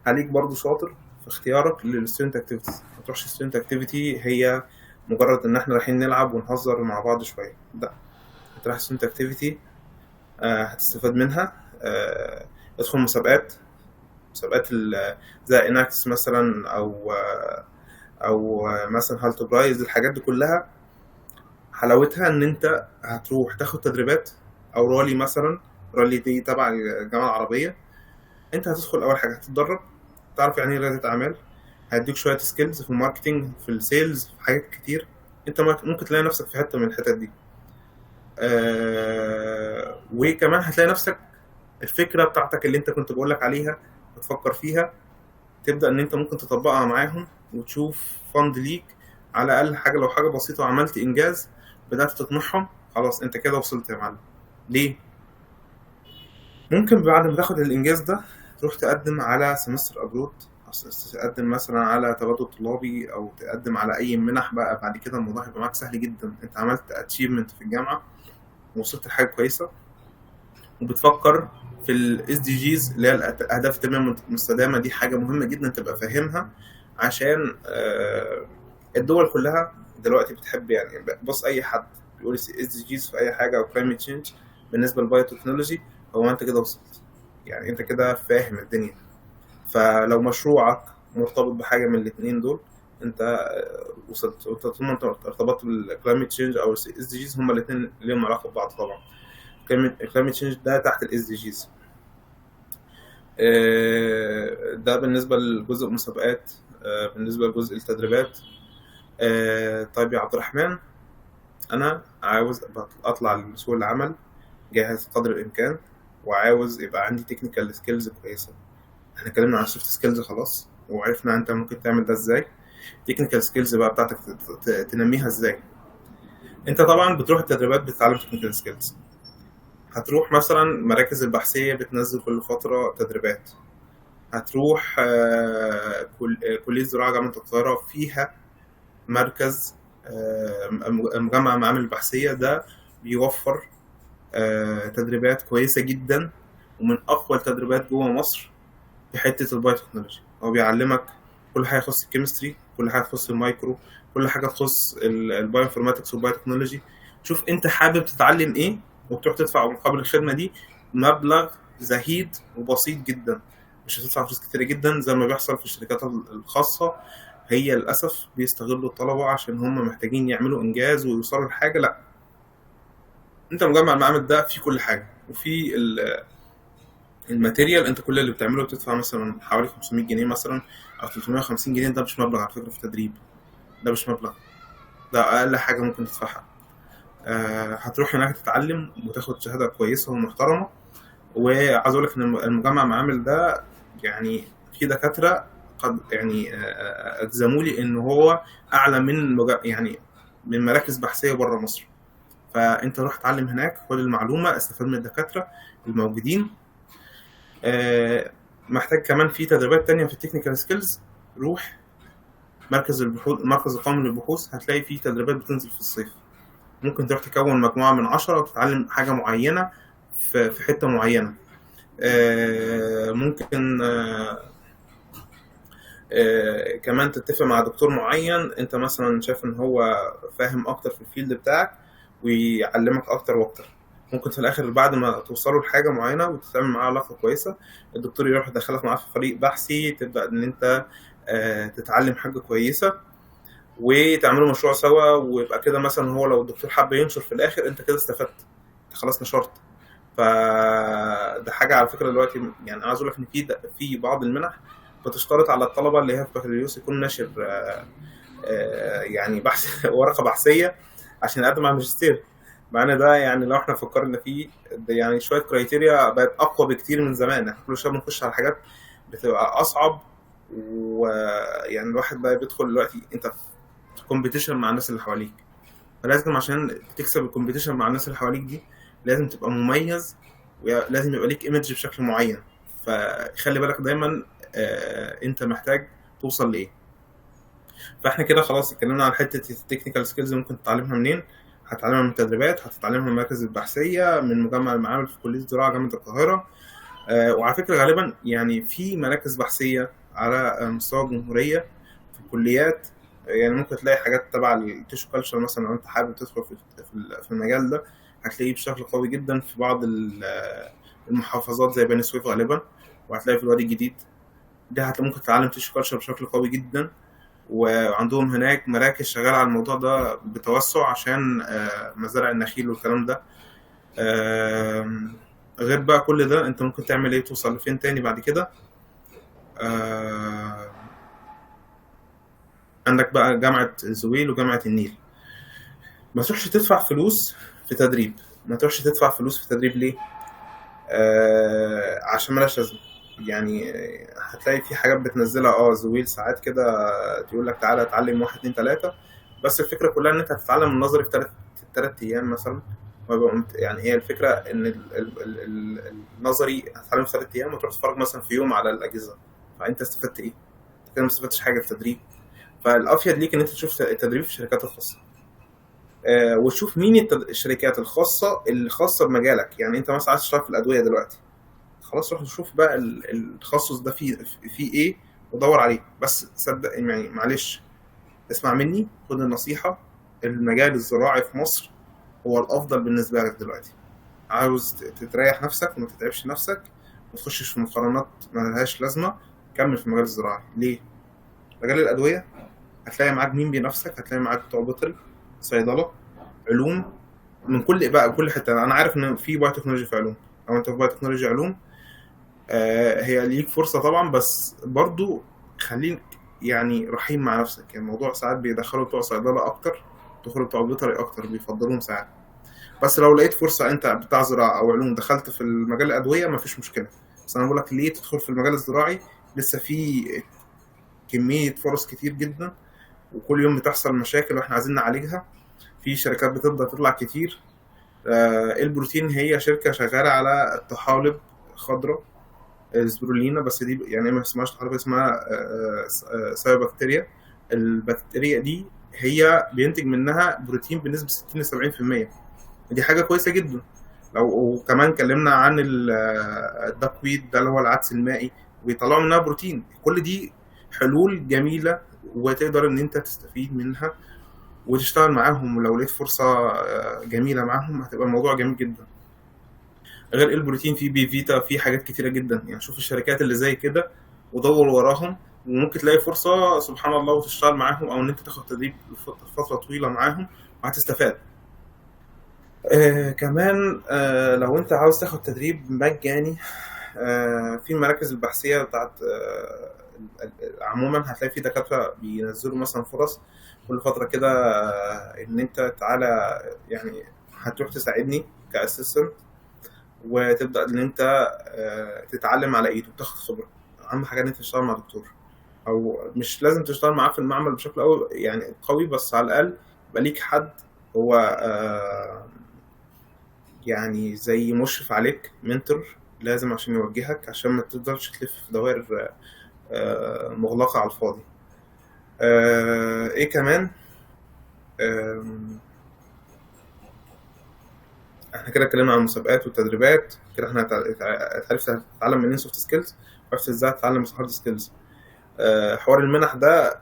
عليك برضو شاطر في اختيارك للستودنت اكتيفيتيز. ما تروحش ستودنت اكتيفيتي هي مجرد ان احنا رايحين نلعب ونهزر مع بعض شويه، لا، انت رايح ستودنت اكتيفيتي هتستفاد منها. ادخل مسابقات زي اناكس مثلا او مثلا هالتو برايز. الحاجات دي كلها حلاوتها ان انت هتروح تاخد تدريبات او رالي مثلا. رالي دي تبع الجامعه العربيه. انت هتدخل اول حاجه هتتدرب، تعرف يعني ايه رياده اعمال، هيديك شويه سكيلز في الماركتينج في السيلز في حاجات كتير. انت ممكن تلاقي نفسك في حته من الحتت دي. وكمان هتلاقي نفسك الفكره بتاعتك اللي انت كنت بقولك عليها بتفكر فيها تبدا ان انت ممكن تطبقها معاهم وتشوف فند ليك على الاقل حاجه. لو حاجه بسيطه وعملت انجاز بدات تطمحهم، خلاص انت كده وصلت يا معلم. ليه؟ ممكن بعد ما تاخد الانجاز ده تروح تقدم على سمستر ابرود، تقدم مثلا على تبادل طلابي او تقدم على اي منح. بقى بعد كده الموضوع هيبقى معاك سهل جدا، انت عملت اتشيفمنت في الجامعه ووصلت لحاجه كويسه. وبتفكر في الاس دي جيز اللي هي الاهداف التنميه المستدامه. دي حاجه مهمه جدا تبقى فاهمها، عشان الدول كلها دلوقتي بتحب، يعني بص اي حد بيقول اس دي جيز في اي حاجه او كلايمت تشينج بالنسبه للبايوتكنولوجي، هو انت كده وصلت، يعني انت كده فاهم الدنيا. فلو مشروعك مرتبط بحاجه من الاثنين دول انت وصلت. طول ما انت ارتبطت بالكلايمت تشينج او الاس دي جيز، هما الاثنين ليهم علاقه ببعض طبعا. الكلايمت تشينج ده تحت الاس دي جيز. ده بالنسبه لجزء المسابقات. بالنسبه لجزء التدريبات، طيب يا عبد الرحمن، انا عاوز اطلع لسوق العمل جاهز قدر الامكان، وعاوز يبقى عندي تكنيكال سكيلز كويسه. احنا اتكلمنا عن السوفت سكيلز خلاص، وعرفنا انت ممكن تعمل ده ازاي. تكنيكال سكيلز بقى بتاعتك تنميها ازاي؟ انت طبعا بتروح التدريبات بتتعلم تكنيكال سكيلز، هتروح مثلا مراكز البحثيه بتنزل كل فتره تدريبات، هتروح كليه زراعه جامعه القاهره فيها مركز مجمع المعامل البحثيه، ده بيوفر تدريبات كويسه جدا، ومن اقوى التدريبات جوه مصر في حته البايوتكنولوجي. هو بيعلمك كل حاجه تخص الكيمستري، كل حاجه تخص المايكرو، كل حاجه تخص البايوانفورماتكس والبايوتكنولوجي. شوف انت حابب تتعلم ايه، وبتروح تدفع مقابل الخدمه دي مبلغ زهيد وبسيط جدا، مش هتدفع فلوس كتير جدا زي ما بيحصل في الشركات الخاصه. هي للاسف بيستغلوا الطلبه عشان هم محتاجين يعملوا انجاز ويوصلوا لحاجه. لا، انت مجمع المعامل ده في كل حاجه، وفي الماتيريال انت كل اللي بتعمله بتدفع مثلا حوالي 500 جنيه مثلا او 350 جنيه. ده مش مبلغ على فكره في التدريب، ده مش مبلغ، ده اقل حاجه ممكن تدفعها. هتروح هناك تتعلم وتاخد شهاده كويسه ومحترمه. وعايز اقول لك ان المجمع المعامل ده يعني في دكاتره قد يعني اجزموا لي ان هو اعلى من يعني من مراكز بحثيه بره مصر. فانت روح اتعلم هناك، خد المعلومه، استفاد من الدكاتره الموجودين. محتاج كمان في تدريبات تانية في التكنيكال سكيلز، روح مركز البحوث، مركز القومي للبحوث، هتلاقي فيه تدريبات بتنزل في الصيف. ممكن تروح تكون مجموعة من 10 وتتعلم حاجة معينة في حتة معينة. ممكن كمان تتفق مع دكتور معين انت مثلا شايف ان هو فاهم اكتر في الفيلد بتاعك، ويعلمك اكتر واكتر. ممكن في الاخر بعد ما توصلوا لحاجه معينه وتتعامل معاه علاقه كويسه، الدكتور يروح يدخلك معاه في فريق بحثي، تبدا ان انت تتعلم حاجه كويسه وتعملوا مشروع سوا. ويبقى كده مثلا هو لو الدكتور حب ينشر في الاخر، انت كده استفدت، انت خلاص نشرت. فده حاجه على فكره دلوقتي، يعني عايز اقول لك ان في بعض المنح بتشترط على الطلبه اللي هي في بكالوريوس يكون ناشر يعني بحث ورقه بحثيه عشان يقدم على الماجستير. مع ان ده يعني لو احنا فكرنا فيه يعني شويه كرايتيريا بقت اقوى بكتير من زمان. احنا كل شويه بنخش على حاجات بتبقى اصعب، ويعني الواحد بقى بيدخل دلوقتي انت في كومبيتيشن مع الناس اللي حواليك، فلازم عشان تكسب الكومبيتيشن مع الناس اللي حواليك دي لازم تبقى مميز، ولازم يبقى ليك ايمج بشكل معين. فخلي بالك دايما انت محتاج توصل لايه. فاحنا كده خلاص اتكلمنا عن حته التكنيكال سكيلز ممكن تتعلمها منين. هتتعلمها من التدريبات، هتتعلمها من المراكز البحثيه، من مجمع المعامل في كليه الزراعه جامعه القاهره. وعلى فكره غالبا يعني في مراكز بحثيه على مستوى الجمهوريه في الكليات. يعني ممكن تلاقي حاجات تبع التيشو كلتشر مثلا، لو انت حابب تدخل في المجال ده هتلاقيه بشكل قوي جدا في بعض المحافظات زي بني سويف غالبا، وهتلاقي في الوادي الجديد ده ممكن تتعلم تيشو كلتشر بشكل قوي جدا. وعندهم هناك مراكز شغالة على الموضوع ده بتوسع عشان مزارع النخيل والكلام ده. غير بقى كل ده انت ممكن تعمل ايه، توصل لفين تاني بعد كده. عندك بقى جامعة زويل وجامعة النيل. ما تروحش تدفع فلوس في تدريب، ما تروحش تدفع فلوس في تدريب ليه؟ عشان ملاش لازمة. يعني هتلاقي في حاجات بتنزلها زويل ساعات كده تقول لك تعالى اتعلم 1 2 3، بس الفكرة كلها ان انت هتتعلم النظري في 3 ايام مثلا. يعني هي الفكرة ان النظري هتتعلم في 3 ايام وتروح تتفرج مثلا في يوم على الاجهزة، فانت استفدت ايه؟ كده ما استفدتش حاجة في التدريب. فالافيد ليك ان انت تشوف التدريب في الشركات الخاصة. وتشوف مين الشركات الخاصه اللي خاصه بمجالك. يعني انت مثلا عايز تشتغل في الادويه دلوقتي، خلاص روح شوف بقى التخصص ده فيه ايه ودور عليه. بس صدق يعني، معلش اسمع مني، خد النصيحه، المجال الزراعي في مصر هو الافضل بالنسبه لك دلوقتي. عاوز تريح نفسك وما تتعبش نفسك وما تخشش في مقارنات ما لهاش لازمه، كمل في المجال الزراعي. ليه؟ مجال الادويه هتلاقي معاك مين بينافسك، هتلاقي معاك بتوع بيطري، صيدله، علوم، من كل بقى كل حته. انا عارف ان في بايو تكنولوجي في علوم، لو انت في بايو تكنولوجي علوم هي ليك فرصه طبعا، بس برضو خليك يعني رحيم مع نفسك. يعني الموضوع ساعات بيدخلوا بتوع صيدله اكتر، دخلوا بتوع بيطري اكتر، بيفضلوهم ساعات. بس لو لقيت فرصه انت بتاع زراعه او علوم دخلت في المجال الادويه مفيش مشكله. بس انا بقول لك ليه تدخل في المجال الزراعي، لسه في كميه فرص كتير جدا، وكل يوم بتحصل مشاكل واحنا عايزين نعالجها. في شركات بتبدا تطلع كتير. البروتين هي شركه شغاله على الطحالب خضراء، السبرولينا، بس دي يعني ما اسمهاش طحالب، اسمها سايوبكتيريا. البكتيريا دي هي بينتج منها بروتين بنسبه 60 ل 70%، دي حاجه كويسه جدا. وكمان اتكلمنا عن الدكويد ده اللي هو العدس المائي، ويطلعوا منها بروتين. كل دي حلول جميله وتقدر ان انت تستفيد منها وتشتغل معاهم، ولو لقيت فرصه جميله معاهم هتبقى الموضوع جميل جدا. غير البروتين في بي فيتا، في حاجات كتيره جدا. يعني شوف الشركات اللي زي كده ودور وراهم، وممكن تلاقي فرصه سبحان الله وتشتغل معاهم، او ان انت تاخد تدريب فتره طويله معاهم وهتستفاد. كمان لو انت عاوز تاخد تدريب مجاني، في المراكز البحثية بتاعت عموما هتلاقي في دكاترة بينزلوا مثلا فرص كل فترة كده، ان انت تعالى يعني هتروح تساعدني كأسيستنت، وتبدأ ان انت تتعلم على ايده وتاخد خبرة. اهم حاجة ان انت تشتغل مع دكتور، او مش لازم تشتغل معاه في المعمل بشكل يعني قوي، بس على الاقل يبقى ليك حد هو يعني زي مشرف عليك، منتور لازم عشان يوجهك، عشان ما تقدرش تلف في دوائر مغلقة على الفاضي. ايه كمان، احنا كده اتكلمنا عن المسابقات والتدريبات، كده احنا عرفت تتعلم منين سوفت سكيلز، وعرفت ازاي تتعلم هارد سكيلز. حوار المنح ده،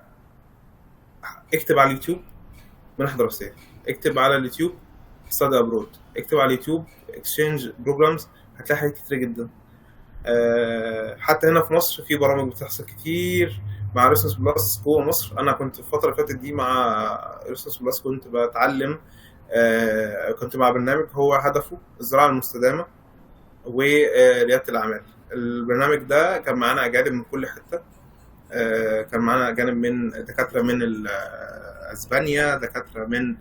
اكتب على اليوتيوب منح دراسية، اكتب على اليوتيوب study abroad، اكتب على اليوتيوب exchange programs، هتلاقي حاجات كتير جدا. حتى هنا في مصر في برامج بتحصل كتير مع ريسنس بلس جوه مصر. انا كنت في الفتره اللي فاتت دي مع ريسنس بلس، كنت بتعلم، كنت مع برنامج هو هدفه الزراعه المستدامه ورياده الاعمال. البرنامج ده كان معانا اجانب من كل حته، كان معانا اجانب من دكاتره من اسبانيا، دكاتره من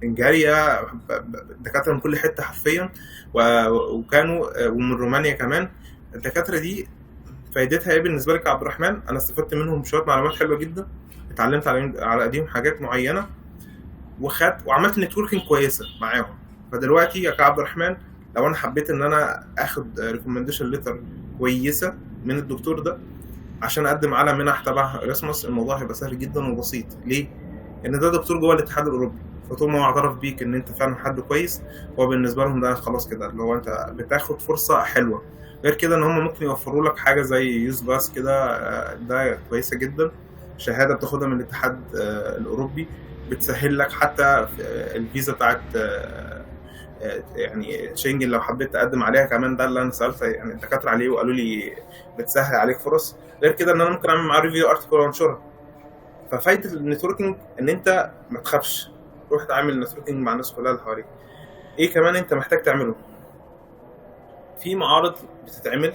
بنجاريا، دكاتره من كل حته حرفيا، وكانوا ومن رومانيا كمان. الدكاتره دي فايدتها ايه بالنسبه لك يا عبد الرحمن؟ انا استفدت منهم شويه معلومات حلوه جدا، اتعلمت على ايديهم حاجات معينه، وعملت نتوركينج كويسه معاهم. فدلوقتي يا عبد الرحمن لو انا حبيت ان انا اخد ريكومنديشن ليتر كويسه من الدكتور ده عشان اقدم على منح تبع ريسموس، الموضوع هيبقى سهل جدا وبسيط. ليه؟ ان ده دكتور جوه الاتحاد الاوروبي، فطول ما هو اعترف بيك ان انت فعلا حد كويس، هو بالنسبه لهم ده خلاص كده، اللي هو انت بتاخد فرصه حلوه. غير كده ان هم ممكن يوفروا لك حاجه زي يوز باس كده، ده كويسه جدا، شهاده بتاخدها من الاتحاد الاوروبي بتسهل لك حتى الفيزا بتاعت يعني شنجن لو حبيت تقدم عليها كمان. ده اللي انا سالت يعني الدكاتره عليه وقالوا لي بتسهل عليك فرص. غير كده ان انا ممكن اعمل معاه ريفيو ارتكل وانشرها. ففايده النتوركينج ان انت ما تخافش، روح تعمل نتوركينج مع الناس كلها اللي حواليك. ايه كمان انت محتاج تعمله؟ في معارض بتتعمل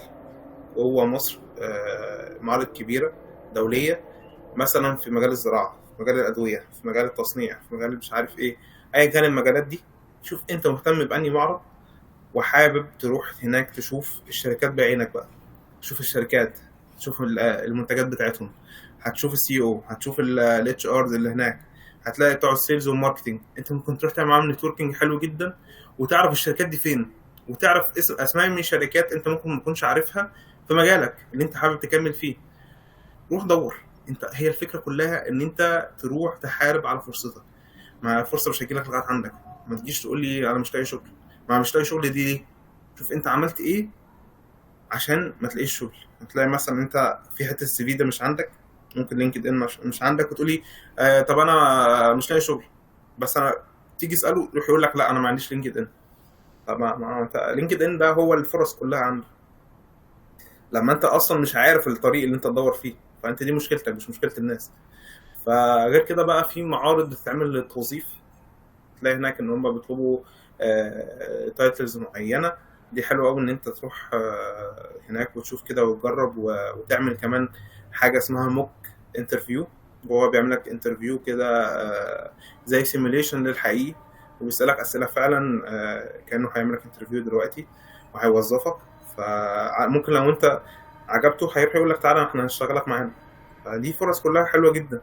جوه مصر، معارض كبيره دوليه، مثلا في مجال الزراعه، في مجال الادويه، في مجال التصنيع، في مجال مش عارف ايه، ايا كان المجالات دي. شوف انت مهتم بأنهي معرض وحابب تروح هناك تشوف الشركات بعينك بقى. شوف الشركات، تشوف المنتجات بتاعتهم، هتشوف السي او، هتشوف الاتش ارز اللي هناك، هتلاقي بتوع السيلز والماركتنج. انت ممكن تروح تعمل معاهم نتوركينج حلو جدا، وتعرف الشركات دي فين، وتعرف اسماء من الشركات انت ممكن ما تكونش عارفها في مجالك اللي انت حابب تكمل فيه. روح دور، انت هي الفكره كلها ان انت تروح تحارب على فرصتك. ما الفرصه مش هتجيلك لغايه عندك. ما تجيش تقول لي انا مش لاقي شغل. ما مش لاقي شغل دي ليه؟ شوف انت عملت ايه عشان ما تلاقيش شغل. هتلاقي مثلا انت في حته السي في ده مش عندك، ممكن لينكد ان مش عندك، وتقولي طب انا مش لاقي شغل. بس انا تيجي اساله يروح يقول لك لا انا ما عنديش لينكد ان. طب ما انت لينكد ان ده هو الفرص كلها عنده. لما انت اصلا مش عارف الطريق اللي انت تدور فيه، فانت دي مشكلتك مش مشكله الناس. فغير كده بقى في معارض بتتعمل للتوظيف، تلاقي هناك ان هم بيطلبوا تايتلز معينه. دي حلوه قوي ان انت تروح هناك وتشوف كده وتجرب وتعمل كمان حاجه اسمها موك انترفيو. وهو بيعمل لك انترفيو كده زي سيميليشن للحقيقي، وبيسالك اسئله فعلا كانه هيعمل لك انترفيو دلوقتي وهيوظفك. فممكن لو انت عجبته هيروح يقول لك تعالى احنا هنشتغلك معانا. فدي فرص كلها حلوه جدا.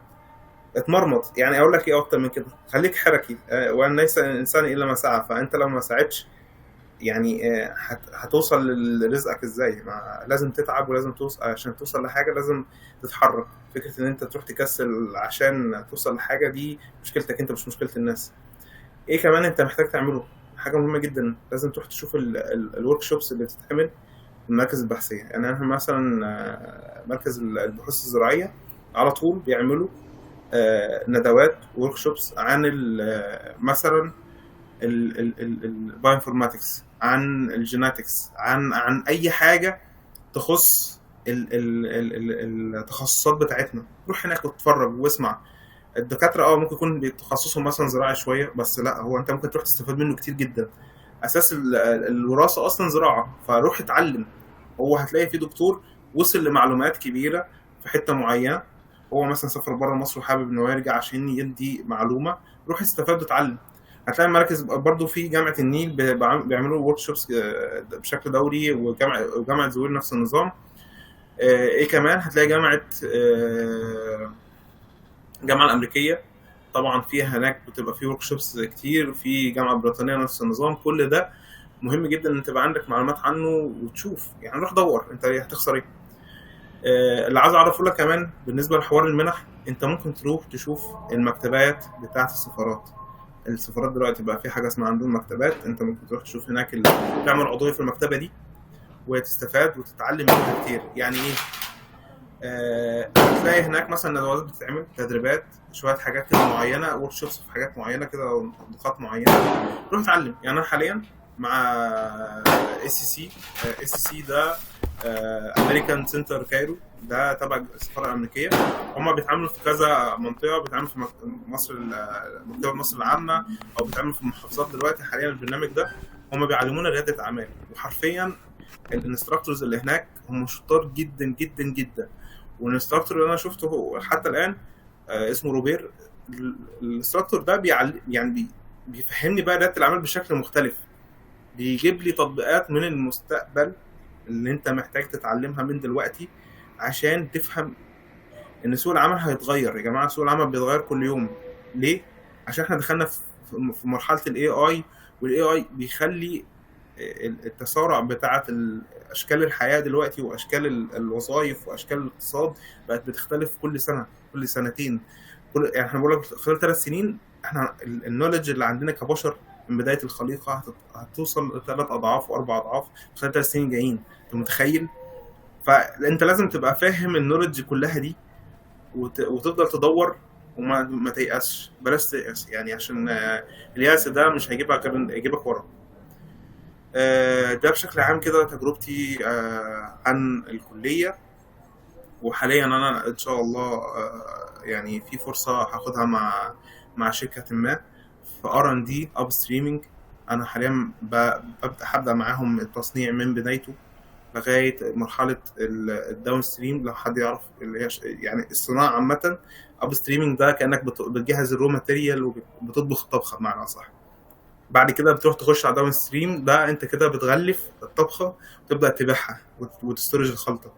اتمرمط، يعني اقول لك ايه اكتر من كده؟ خليك حركي، وان ليس الانسان الا ما سعى. فانت لو ما ساعدتش يعني هتوصل لرزقك ازاي؟ ما لازم تتعب ولازم توصل. عشان توصل لحاجه لازم تتحرك. فكره ان انت تروح تكسل عشان توصل لحاجه دي مشكلتك انت مش مشكله الناس. ايه كمان انت محتاج تعمله؟ حاجه مهمه جدا، لازم تروح تشوف الورك شوبس اللي بتتعمل في المراكز البحثيه. يعني احنا مثلا مركز البحوث الزراعيه على طول بيعملوا ندوات ورك شوبس عن مثلا البايوانفورماتكس، عن الجيناتكس، عن اي حاجه تخص التخصصات بتاعتنا. روح هناك وتتفرج واسمع. الدكاتره ممكن يكون بيتخصصوا مثلا زراعه شويه، بس لا، هو انت ممكن تروح تستفاد منه كتير جدا. اساس الوراثه اصلا زراعه، فروح اتعلم. هو هتلاقي في دكتور وصل لمعلومات كبيره في حته معينه، هو مثلا سافر بره مصر وحابب انه يرجع عشان يدي معلومه، روح استفاد وتعلم. هتلاقي مراكز برضو في جامعه النيل بيعملوا ورك شوبس بشكل دوري، وجامعه زويل نفس النظام. ايه كمان؟ هتلاقي الجامعه الامريكيه طبعا فيها هناك بتبقى في ورك شوبس كتير. في جامعه بريطانيه نفس النظام. كل ده مهم جدا ان تبقى عندك معلومات عنه وتشوف. يعني روح دور، انت هتخسر ايه؟ اللي عايز اعرفه لك كمان بالنسبه لحوار المنح، انت ممكن تروح تشوف المكتبات بتاعه السفارات. السفارات دلوقتي بقى في حاجه اسمها عندهم مكتبات، انت ممكن تروح تشوف هناك تعمل عضويه في المكتبه دي وتستفاد وتتعلم منها كتير. يعني ايه؟ هتلاقي هناك مثلا ندوات بتتعمل، تدريبات، شويه حاجات كده معينه، ورك شوبس في حاجات معينه كده، نقاط معينه. روح اتعلم. يعني انا حاليا مع SCC ده امريكان سنتر كايرو، ده تبع السفاره الامريكيه. هم بيتعاملوا في كذا منطقه، بيتعاملوا في مصر، مكتبه مصر العامه، او بيتعاملوا في المحافظات. دلوقتي حاليا البرنامج ده هم بيعلمونا رياده اعمال، وحرفيا الانستراكتورز اللي هناك هم شطار جدا جدا جدا. والانستراكتور اللي انا شفته حتى الان اسمه روبير. الانستراكتور ده يعني بيفهمني بقى رياده الاعمال بشكل مختلف. بيجيب لي تطبيقات من المستقبل اللي انت محتاج تتعلمها من دلوقتي عشان تفهم ان سوق العمل هيتغير. يا جماعه سوق العمل بيتغير كل يوم. ليه؟ عشان احنا دخلنا في مرحله الاي اي، والاي اي بيخلي التسارع بتاعه اشكال الحياه دلوقتي واشكال الوظائف واشكال الاقتصاد بقت بتختلف كل سنه، كل سنتين. يعني احنا بقول لك خلال 3 سنين احنا النولج اللي عندنا كبشر من بدايه الخليقه هتوصل ل3 اضعاف و4 اضعاف خلال 3 سنين جايين. انت متخيل؟ فانت لازم تبقى فاهم النولج كلها دي وتفضل تدور وما تيأسش. بلاش تيأس، يعني عشان اليأس ده مش هيجيبك ورا. ده بشكل عام كده تجربتي عن الكلية. وحاليا انا ان شاء الله يعني في فرصة هاخدها مع شركة ما في R&D upstreaming. انا حاليا هبدأ معاهم التصنيع من بدايته لغاية مرحلة الداون ستريم. لو حد يعرف اللي هي يعني الصناعة عامة، upstreaming ده كأنك بتجهز الرو ماتيريال وبتطبخ الطبخة بمعنى صح. بعد كده بتروح تخش على داون ستريم، ده انت كده بتغلف الطبخة وتبدأ تبيعها وتستورج الخلطة.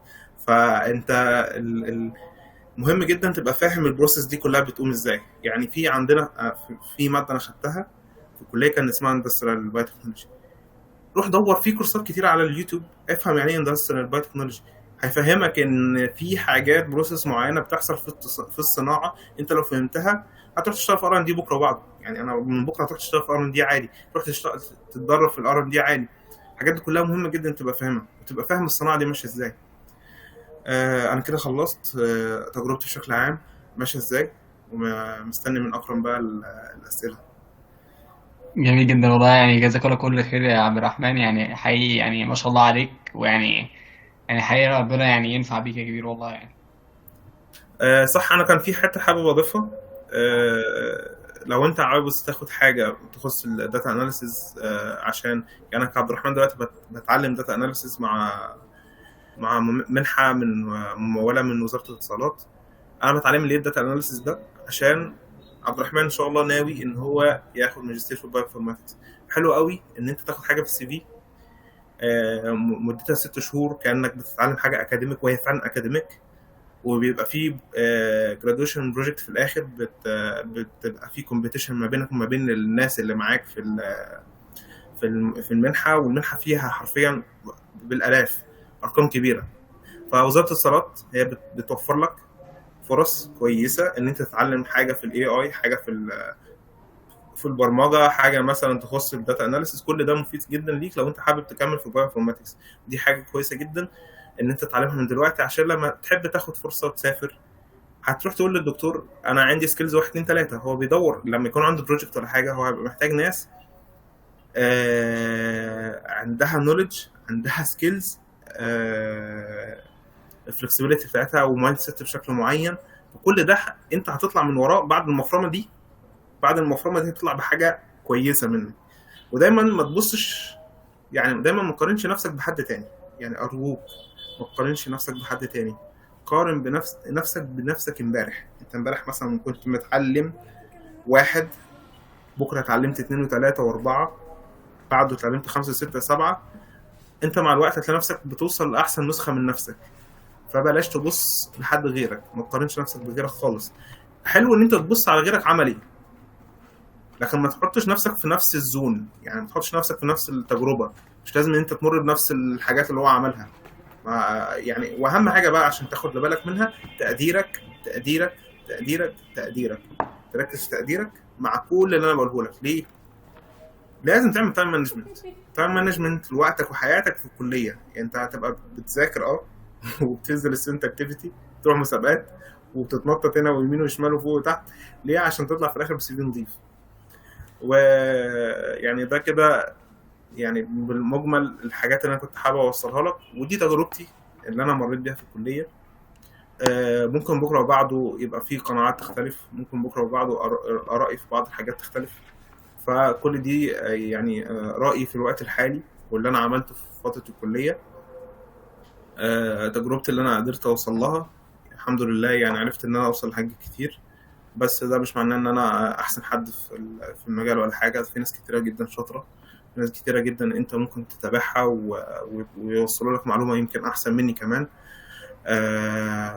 فانت مهم جدا تبقى فاهم البروسيس دي كلها بتقوم ازاي. يعني في عندنا في مادة انا خدتها في الكلية كان اسمها اندستريال بايوتكنولوجي. روح دور في كورسات كتير على اليوتيوب، افهم يعني ايه اندستريال بايوتكنولوجي. هيفهمك ان في حاجات بروسيس معينه بتحصل في الصناعه، انت لو فهمتها هتروح تشتغل في ار ان دي بكره وبعده. يعني انا من بكره هتروح تشتغل في ار ان دي عادي، تروح تشتغل تتدرب في الار ان دي عادي. الحاجات دي كلها مهمه جدا تبقى فاهمها وتبقى فاهم الصناعه دي ماشيه ازاي. انا كده خلصت تجربتي بشكل عام ماشيه ازاي، ومستني من اكرم بقى الاسئله. جميل جدا والله، يعني جزاك الله كل خير يا عبد الرحمن، يعني حقيقي يعني ما شاء الله عليك، ويعني يعني حقيقي ربنا يعني ينفع بيك يا كبير والله يعني. صح، انا كان في حته حابب اضيفها. لو انت عاوز تاخد حاجه تخص الداتا اناليسز، عشان يعني انا كعبد الرحمن دلوقتي بتعلم داتا اناليسز مع منحه مموله من وزاره الاتصالات. انا بتعلم ليه الداتا اناليسز ده عشان عبد الرحمن ان شاء الله ناوي ان هو ياخد ماجستير في البايوانفورماتكس. حلو قوي ان انت تاخد حاجه في السي في مدتها 6 شهور كانك بتتعلم حاجه اكاديميك، وهي فعلا اكاديميك. وبيبقى فيه جرادويشن بروجكت في الاخر، بتبقى فيه كومبيتيشن ما بينك وما بين الناس اللي معاك في المنحه، والمنحه فيها حرفيا بالالاف، ارقام كبيره. فوزاره الاتصالات هي بتوفر لك فرص كويسه ان انت تتعلم حاجه في الاي اي، حاجه في البرمجه، حاجه مثلا تخص الداتا اناليسيس. كل ده مفيد جدا ليك لو انت حابب تكمل في بايوانفورماتكس. دي حاجه كويسه جدا ان انت تتعلمها من دلوقتي، عشان لما تحب تاخد فرصه وتسافر هتروح تقول للدكتور انا عندي سكيلز 1 2 3. هو بيدور لما يكون عنده بروجكت ولا حاجه، هو هيبقى محتاج ناس عندها نوليدج، عندها سكيلز، الفلكسبيليتي بتاعتها ومايند سيت بشكل معين. وكل ده انت هتطلع من وراه بعد المفرمه دي. بعد المفرمه دي هتطلع بحاجه كويسه منك. ودايما ما تبصش، يعني دايما ما تقارنش نفسك بحد تاني. يعني ارجوك ما تقارنش نفسك بحد تاني، قارن نفسك بنفسك امبارح. انت امبارح مثلا كنت متعلم 1، بكره اتعلمت 2 و3 و4، بعده اتعلمت 5 6 7. انت مع الوقت هتلاقي نفسك بتوصل لاحسن نسخه من نفسك. فبلاش تبص لحد غيرك، ما تقارنش نفسك بغيرك خالص. حلو ان انت تبص على غيرك عملي، لكن ما تحطش نفسك في نفس الزون. يعني ما تحطش نفسك في نفس التجربه. مش لازم ان انت تمر بنفس الحاجات اللي هو عملها. يعني واهم حاجه بقى عشان تاخد بالك منها، تقديرك تقديرك تقديرك تقديرك. تركز في تقديرك مع كل اللي انا بقوله لك. ليه؟ لازم تعمل تايم مانجمنت. تايم مانجمنت لوقتك وحياتك في الكليه. يعني انت هتبقى بتذاكر وبتنزل السنت اكتيفيتي، تروح مسابقات وبتتنطط هنا ويمين وشمال وفوق وتحت. ليه؟ عشان تطلع في الاخر بسي في نضيف. ويعني ده كده يعني بالمجمل الحاجات اللي انا كنت حابب اوصلها لك، ودي تجربتي اللي انا مريت بيها في الكليه. ممكن بكره وبعده يبقى في قناعات تختلف، ممكن بكره وبعده ارائي في بعض الحاجات تختلف. فكل دي يعني رايي في الوقت الحالي واللي انا عملته في فتره الكليه. تجربتي اللي انا قدرت اوصل لها الحمد لله. يعني عرفت ان انا اوصل لحاجات كتير، بس ده مش معناه ان انا احسن حد في المجال ولا حاجه. في ناس كتيره جدا شاطره، في ناس كتيره جدا انت ممكن تتابعها ويوصلوا لك معلومه يمكن احسن مني كمان.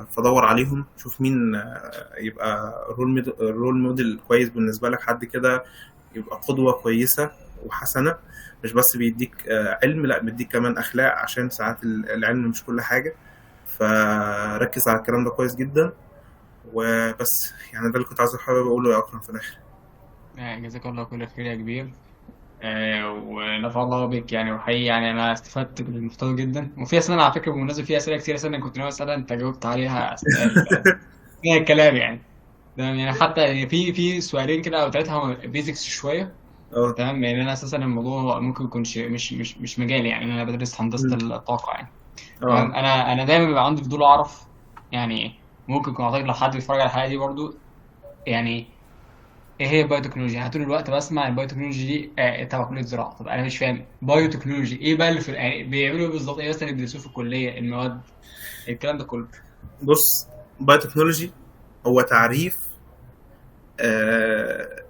فدور عليهم، شوف مين يبقى رول موديل كويس بالنسبه لك. حد كده يبقى قدوه كويسه وحسنه، مش بس بيديك علم، لا بيديك كمان اخلاق، عشان ساعات العلم مش كل حاجه. فركز على الكلام ده كويس جدا. وبس يعني ده اللي كنت عايز حابب اقوله يا اكرم في الاخر. جزاك الله كل خير يا كبير. ونفع الله بك يعني، وحقيقي يعني انا استفدت بالمحتوى جدا. وفي اسئله على فكره بالمناسبه، في اسئله كتير انا كنت ناوي اسالها انت جاوبت عليها فيها الكلام يعني. تمام، يعني حتى في سؤالين كده او ثلاثه هم بيزكس شويه. اه. تمام، لان انا اساسا الموضوع ممكن يكونش مش مجالي، يعني انا بدرس هندسه الطاقه يعني. تمام، اه. انا دايما بيبقى عندي فضول اعرف يعني. ممكن يكون اعتقد لو حد بيتفرج على الحلقه دي برضو يعني، ايه هي البايوتكنولوجيا؟ طول الوقت بسمع البايوتكنولوجي دي تبع كليه الزراعه. طب انا مش فاهم بايوتكنولوجي ايه بقى اللي في يعني بيعملوا ايه بالظبط؟ ايه مثلا بيدرسوه في الكليه، المواد، الكلام ده كله. بص، بايوتكنولوجي هو تعريف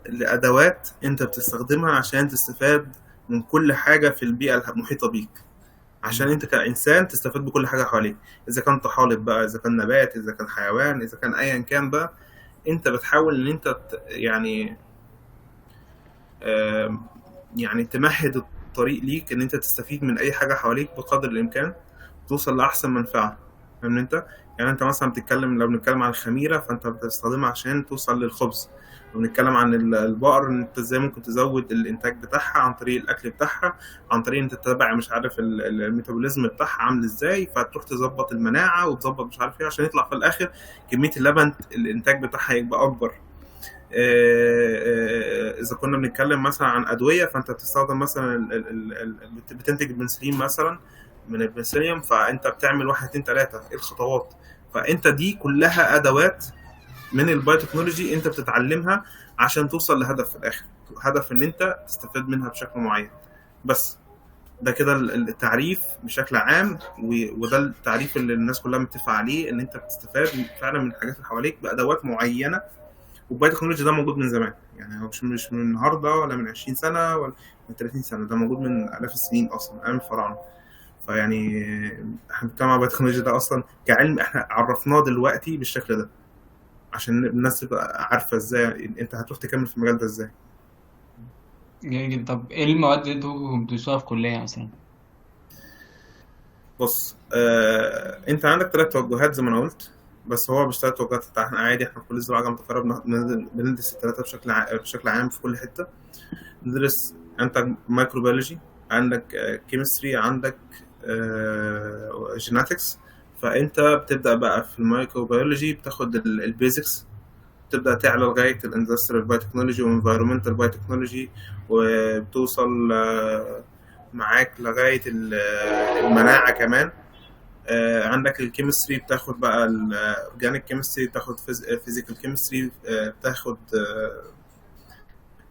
لادوات انت بتستخدمها عشان تستفاد من كل حاجه في البيئه المحيطه بيك، عشان انت كانسان تستفاد بكل حاجه حواليك. اذا كان طحالب بقى، اذا كان نبات، اذا كان حيوان، اذا كان ايا كان بقى، انت بتحاول ان انت يعني يعني تمهد الطريق ليك ان انت تستفيد من اي حاجه حواليك بقدر الامكان، توصل لاحسن منفعه. فاهم انت؟ يعني انت مثلا بتتكلم، لو بنتكلم عن الخميره فانت بتستخدمها عشان توصل للخبز. لو بنتكلم عن البقر، ان انت ازاي ممكن تزود الانتاج بتاعها عن طريق الاكل بتاعها، عن طريق انت تتابع مش عارف الميتابوليزم بتاعها عامل ازاي، فتروح تظبط المناعه وتظبط مش عارف ايه عشان يطلع في الاخر كميه اللبن الانتاج بتاعها يبقى اكبر. اذا كنا بنتكلم مثلا عن ادويه، فانت بتستخدم مثلا بتنتج البنسلين مثلا من البنسليوم، فانت بتعمل واحد اتنين تلاته ايه الخطوات. فانت دي كلها ادوات من البايوتكنولوجي انت بتتعلمها عشان توصل لهدف في الاخر، هدف ان انت تستفاد منها بشكل معين. بس ده كده التعريف بشكل عام، وده التعريف اللي الناس كلها متفقه عليه، ان انت بتستفاد فعلا من الحاجات اللي حواليك بادوات معينه. والبايوتكنولوجي ده موجود من زمان، يعني هو مش من النهارده ولا من 20 سنه ولا من 30 سنه، ده موجود من الاف السنين اصلا، ايام الفراعنه. فيعني احنا بنتكلم عن البايوتكنولوجي ده اصلا كعلم احنا عرفناه دلوقتي بالشكل ده، عشان الناس تبقى عارفه ازاي انت هتروح تكمل في المجال ده ازاي. جميل جدا. طب ايه المواد اللي انتوا بتدرسوها في كلية مثلا؟ بص، انت عندك ثلاث توجهات زي ما انا قلت، بس هو مش ثلاث توجهات، احنا عادي، احنا في كل زراعه جامعه القاهره بندرس الثلاثه بشكل عام في كل حته. ندرس عندك مايكروبيولوجي، عندك كيمستري، عندك جيناتكس. فانت بتبدا بقى في المايكروبيولوجي بتاخد البيزكس، تبدا تعلى لغايه الاندستريال بايوتكنولوجي والانفيرومنتال بايوتكنولوجي، وبتوصل معاك لغايه المناعه كمان. عندك الكيمستري بتاخد بقى الاورجانيك كيمستري، بتاخد فيزيكال كيمستري، بتاخد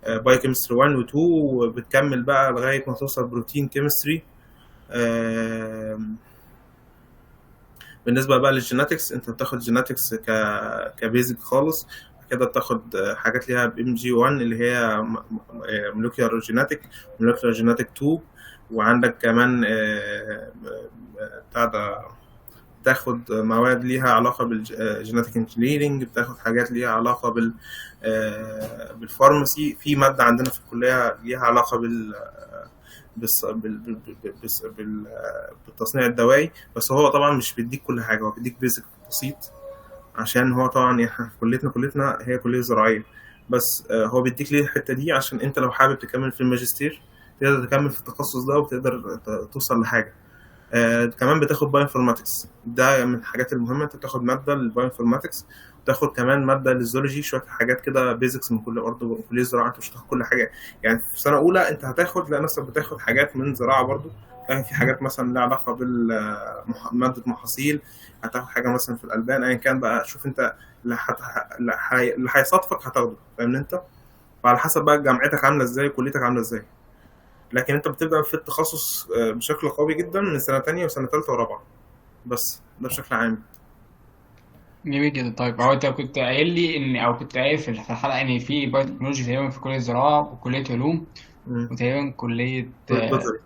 بايو كيمستري 1 و 2، وبتكمل بقى لغايه ما توصل بروتين كيمستري. بالنسبه بقى للجيناتكس، انت بتاخد جيناتكس كبيزك خالص. كده بتاخد حاجات ليها ام جي 1 اللي هي مولكيولار جيناتيك، مولكيولار جيناتيك 2. وعندك كمان بتاع ده، بتاخد مواد ليها علاقة بالجيناتيك انجينيرينج، بتاخد حاجات ليها علاقة بالفارماسي. في مادة عندنا في الكلية ليها علاقة بالتصنيع الدوائي، بس هو طبعا مش بيديك كل حاجة، هو بيديك بيزك بسيط، عشان هو طبعا احنا كليتنا هي كلية زراعية. بس هو بيديك ليه الحتة دي عشان انت لو حابب تكمل في الماجستير تقدر تكمل في التخصص ده وتقدر توصل لحاجة. كمان بتاخد بايوانفورماتكس، ده من الحاجات المهمة، انت بتاخد مادة للبايوانفورماتكس، وتاخد كمان مادة للزولوجي، شوية حاجات كده بيزكس من كل برضه كلية زراعة، انت مش هتاخد كل حاجة. يعني في سنة أولى انت هتاخد، لا نفسك بتاخد حاجات من زراعة برضه، يعني في حاجات مثلا لها علاقة بالمادة محاصيل، هتاخد حاجة مثلا في الألبان، أيا كان بقى، شوف انت اللي هيصادفك هتاخده، فاهم انت؟ وعلى حسب بقى جامعتك عاملة ازاي وكليتك عاملة ازاي. لكن انت بتبدأ في التخصص بشكل قوي جدا من سنة تانية وسنة تالتة ورابعة، بس ده بشكل عام. جميل جدا. طيب هو انت كنت قايل لي ان، او كنت قايل في الحلقة ان في بايوتكنولوجي تقريبا في كلية زراعة وكلية علوم مم. وتقريبا كلية بيطري.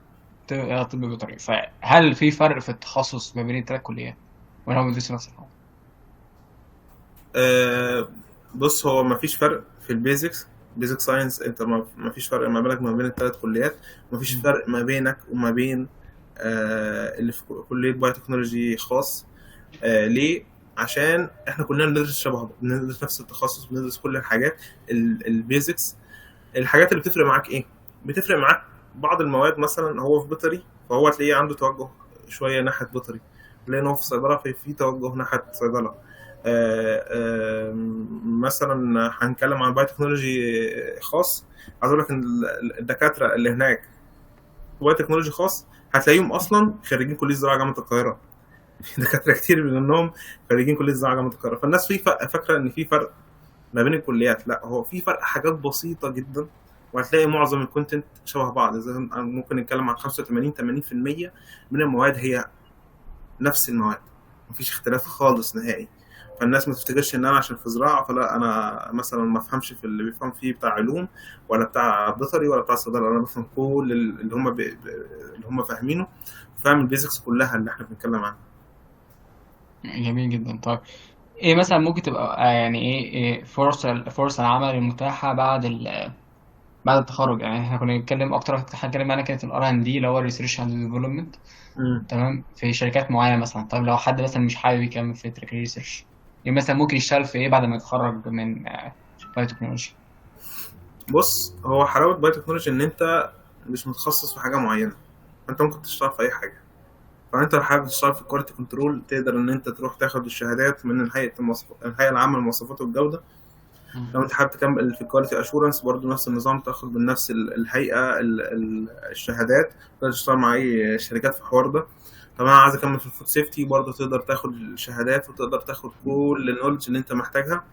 طب بيطري. فهل في فرق في التخصص ما بين الثلاث كليات ولا هم بيدرسوا نفس الحاجة؟ آه بص، هو مفيش فرق في البيزكس، بيزك ساينس، انت مفيش فرق ما بينك ما بين الثلاث كليات، مفيش مم. فرق ما بينك وما بين اللي في كلية بايوتكنولوجي خاص. ليه؟ عشان احنا كلنا بندرس شبه بعض، بندرس نفس التخصص، بندرس كل الحاجات البيزكس. الحاجات اللي بتفرق معاك ايه؟ بتفرق معاك بعض المواد، مثلا هو في بيطري فهو تلاقيه عنده توجه شويه ناحيه بيطري، تلاقي هو في صيدله في توجه ناحيه صيدله. مثلا هنتكلم عن بايوتكنولوجي خاص، عايز اقول لك ان الدكاتره اللي هناك بايوتكنولوجي خاص هتلاقيهم اصلا خريجين كليه زراعه جامعه القاهره. في دكاتره كتير منهم خريجين كليه زراعه جامعه القاهره، فالناس فاكره ان في فرق ما بين الكليات، لا هو في فرق حاجات بسيطه جدا، وهتلاقي معظم الكونتنت شبه بعض. زي ممكن نتكلم عن 85 80% من المواد هي نفس المواد، مفيش اختلاف خالص نهائي. فالناس ما تفتكرش ان انا عشان في زراعه فلا انا مثلا ما افهمش في اللي بيفهم فيه بتاع علوم ولا بتاع بيطري ولا بتاع صيدله، انا بفهم كل اللي هم فاهمينه، فاهم البيزكس كلها اللي احنا بنتكلم عنها. جميل جدا. طيب ايه مثلا ممكن تبقى يعني ايه فرص العمل المتاحة بعد بعد التخرج يعني احنا كنا بنتكلم اكتر حاجه اتكلم معانا كانت الار ان دي اللي هو الريسيرش اند ديفلوبمنت. مم. تمام، في شركات معينه مثلا. طيب لو حد مثلا مش حابب يكمل في تراك الريسيرش، يعني مثلا ممكن يشتغل في ايه بعد ما يتخرج من بايوتكنولوجي؟ بص، هو حلاوه بايوتكنولوجي ان انت مش متخصص في حاجه معينه، انت ممكن تشتغل في اي حاجه. فانت لو حابب تشتغل في الكواليتي كنترول تقدر ان انت تروح تاخد الشهادات من الهيئه العامه للمواصفات والجوده. لو انت حابب تكمل في الكواليتي اشورنس برضو نفس النظام، تاخد من نفس الهيئه الشهادات، تقدر تشتغل مع اي شركات في الحوار ده. طب انا عايز اكمل في الفود سيفتي، برضو تقدر تاخد الشهادات وتقدر تاخد كل النولج اللي انت محتاجها.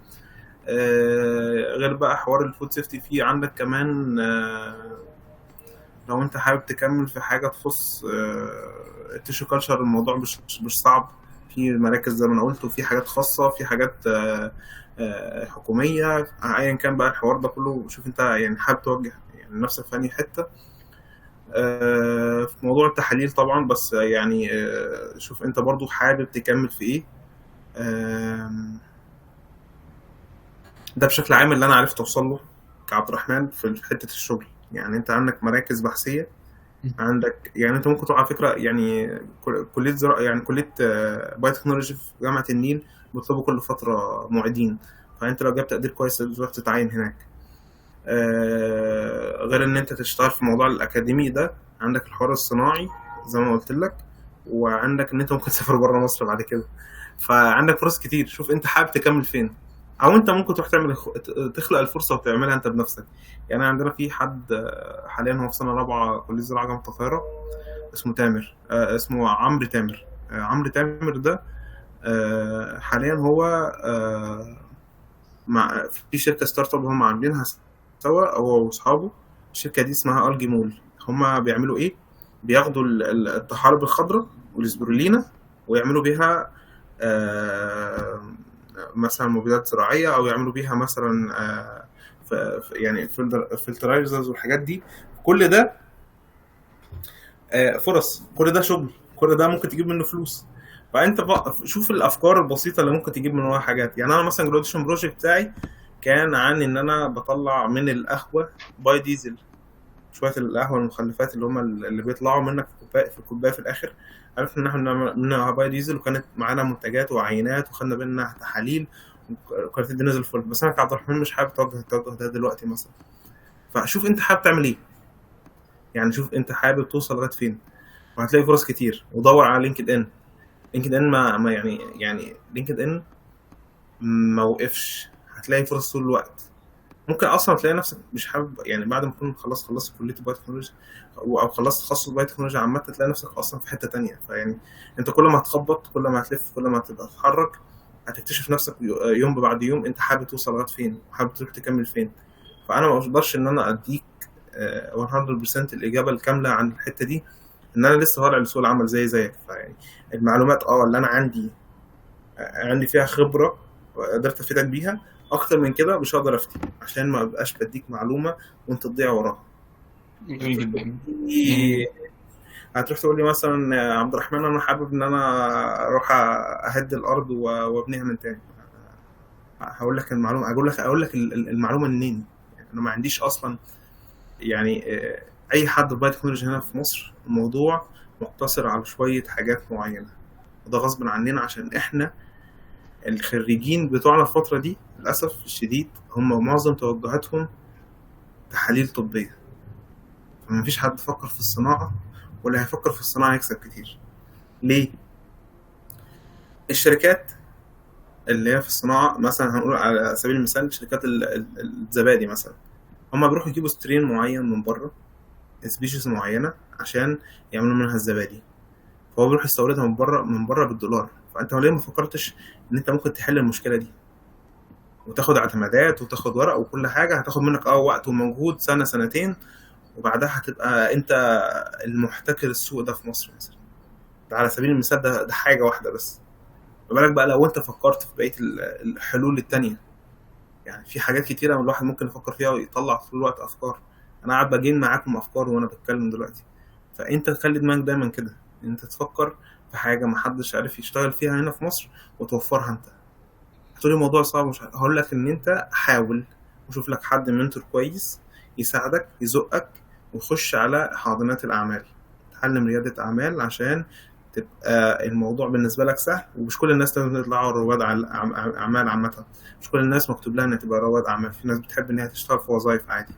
غير بقى حوار الفود سيفتي، في عندك كمان لو انت حابب تكمل في حاجه تخص التيشو كلتشر، الموضوع مش صعب. في مراكز زي ما انا قلت، وفي حاجات خاصه، في حاجات حكوميه، ايا كان بقى الحوار ده كله. شوف انت يعني حابب توجه يعني نفسك في انهي حته. في موضوع التحاليل طبعا، بس يعني شوف انت برضو حابب تكمل في ايه. آم، ده بشكل عام اللي انا عرفت اوصل له كعبد الرحمن في حته الشغل. يعني انت عندك مراكز بحثيه، عندك يعني انت ممكن تروح على فكره يعني كليه زراعه، يعني كليه بايوتكنولوجي في جامعه النيل بيطلبوا كل فتره معيدين. فانت لو جبت تقدير كويس تروح تتعين هناك. غير ان انت تشتغل في موضوع الاكاديمي ده، عندك الحوار الصناعي زي ما قلت لك، وعندك ان انت ممكن تسافر بره مصر بعد كده. فعندك فرص كتير، شوف انت حابب تكمل فين. او انت ممكن تروح تعمل تخلق الفرصه وتعملها انت بنفسك. يعني عندنا في حد حاليا هو في سنه رابعه كليه زراعه جامعه القاهره، اسمه تامر، اسمه عمرو تامر. عمرو تامر ده حاليا هو مع في شركه ستارت اب هم عاملينها سوا هو واصحابه. الشركه دي اسمها الجي مول. هم بيعملوا ايه؟ بياخدوا الطحالب الخضراء والسبرولينا ويعملوا بيها مثلا مبيدات زراعيه، او يعملوا بيها مثلا يعني فلترايزرز والحاجات دي. كل ده فرص، كل ده شغل، كل ده ممكن تجيب منه فلوس. فانت بقى شوف الافكار البسيطه اللي ممكن تجيب منها حاجات. يعني انا مثلا جراديشن بروجكت بتاعي كان عن ان انا بطلع من القهوه باي ديزل، شويه القهوه المخلفات اللي هم اللي بيطلعوا منك في الكوبايه في الاخر. عرفنا ان احنا بنعمل منها باي ديزل، وكانت معانا منتجات وعينات وخدنا منها تحاليل، وكانت الدنيا زي الفل. بس انا كعبد الرحمن مش حابب توجه ده دلوقتي مثلا. فشوف انت حابب تعمل ايه، يعني شوف انت حابب توصل لغايه فين، وهتلاقي فرص كتير. ودور على لينكد ان. لينكد ان ما يعني لينكد ان ما وقفش، هتلاقي فرص طول الوقت. ممكن اصلا تلاقي نفسك مش حابب، يعني بعد ما تكون خلصت كليه بايو تكنولوجيا او خلصت تخصص بايو تكنولوجيا عامه، تلاقي نفسك اصلا في حته تانية. فيعني انت كل ما هتخبط، كل ما هتلف، كل ما هتبقى تتحرك، هتكتشف نفسك يوم بعد يوم انت حابب توصل لغايه فين، وحابب تروح تكمل فين. فانا ما اقدرش ان انا اديك 100% الاجابه الكامله عن الحته دي، ان انا لسه طالع لسوق العمل زيك. فيعني المعلومات اللي انا عندي فيها خبره وقدرت افيدك بيها. اكتر من كده مش هقدر افتي، عشان ما ابقاش بديك معلومه وانت تضيع وراها. جميل هتروح تقول جدا. لي هتروح تقول لي مثلا يا عبد الرحمن انا حابب ان انا اروح اهد الارض وابنيها من تاني. هقول لك المعلومه، اقول لك المعلومه منين؟ يعني انا ما عنديش اصلا. يعني اي حد في بايو تكنولوجي هنا في مصر الموضوع مقتصر على شويه حاجات معينه، وده غصب عننا عشان احنا الخريجين بتوعنا الفترة دي للأسف الشديد هم معظم توجهاتهم تحاليل طبية. فمفيش حد فكر في الصناعة ولا هيفكر في الصناعة يكسب كتير. ليه؟ الشركات اللي هي في الصناعة مثلا، هنقول على سبيل المثال شركات الزبادي مثلا، هم بيروحوا يجيبوا سترين معين من بره، سبيشيز معينة عشان يعملوا منها الزبادي. فهو بيروح يستوردها من بره بالدولار. فأنت ليه ما فكرتش إن أنت ممكن تحل المشكلة دي وتاخد اعتمادات وتاخد ورق وكل حاجة؟ هتاخد منك وقت ومجهود سنة سنتين، وبعدها هتبقى انت المحتكر السوق ده في مصر مثلا. ده على سبيل المثال، ده حاجة واحدة بس. ما بالك بقى لو انت فكرت في بقية الحلول التانية؟ يعني في حاجات كتيرة الواحد ممكن يفكر فيها ويطلع طول الوقت أفكار. أنا قاعد بجين معاكم أفكار وأنا بتكلم دلوقتي. فأنت تخلي دماغك دايما كده، أنت تفكر في حاجة محدش عارف يشتغل فيها هنا في مصر وتوفرها أنت. هتقولي الموضوع صعب، مش هقول لك ان انت حاول وشوف لك حد منتور كويس يساعدك يزقك وتخش على حاضنات الأعمال، تتعلم ريادة أعمال عشان تبقى الموضوع بالنسبة لك سهل. ومش كل الناس لازم يطلعوا رواد أعمال عامة، مش كل الناس مكتوب لها إنها تبقى رواد أعمال، في ناس بتحب إنها تشتغل في وظائف عادي.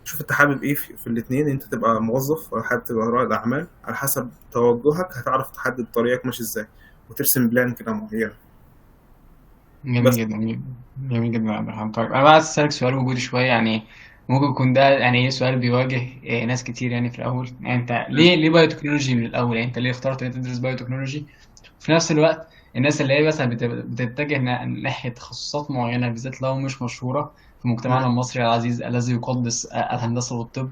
شوف أنت حابب إيه في الاتنين، أنت تبقى موظف ولا حابب تبقى رائد أعمال، على حسب توجهك هتعرف تحدد طريقك ماشي إزاي وترسم بلان كده معينة. جميل بس جدا، جميل جدا يا عبد الرحمن. طيب انا بقى عايز اسالك سؤال وجودي شويه، يعني ممكن يكون ده يعني ايه سؤال بيواجه ناس كتير يعني في الاول. يعني انت ليه بايوتكنولوجي من الاول؟ يعني انت ليه اخترت ان انت تدرس بايوتكنولوجي؟ في نفس الوقت الناس اللي هي مثلا بتتجه ناحيه تخصصات معينه بالذات لو مش مشهوره في مجتمعنا المصري العزيز الذي يقدس الهندسه والطب،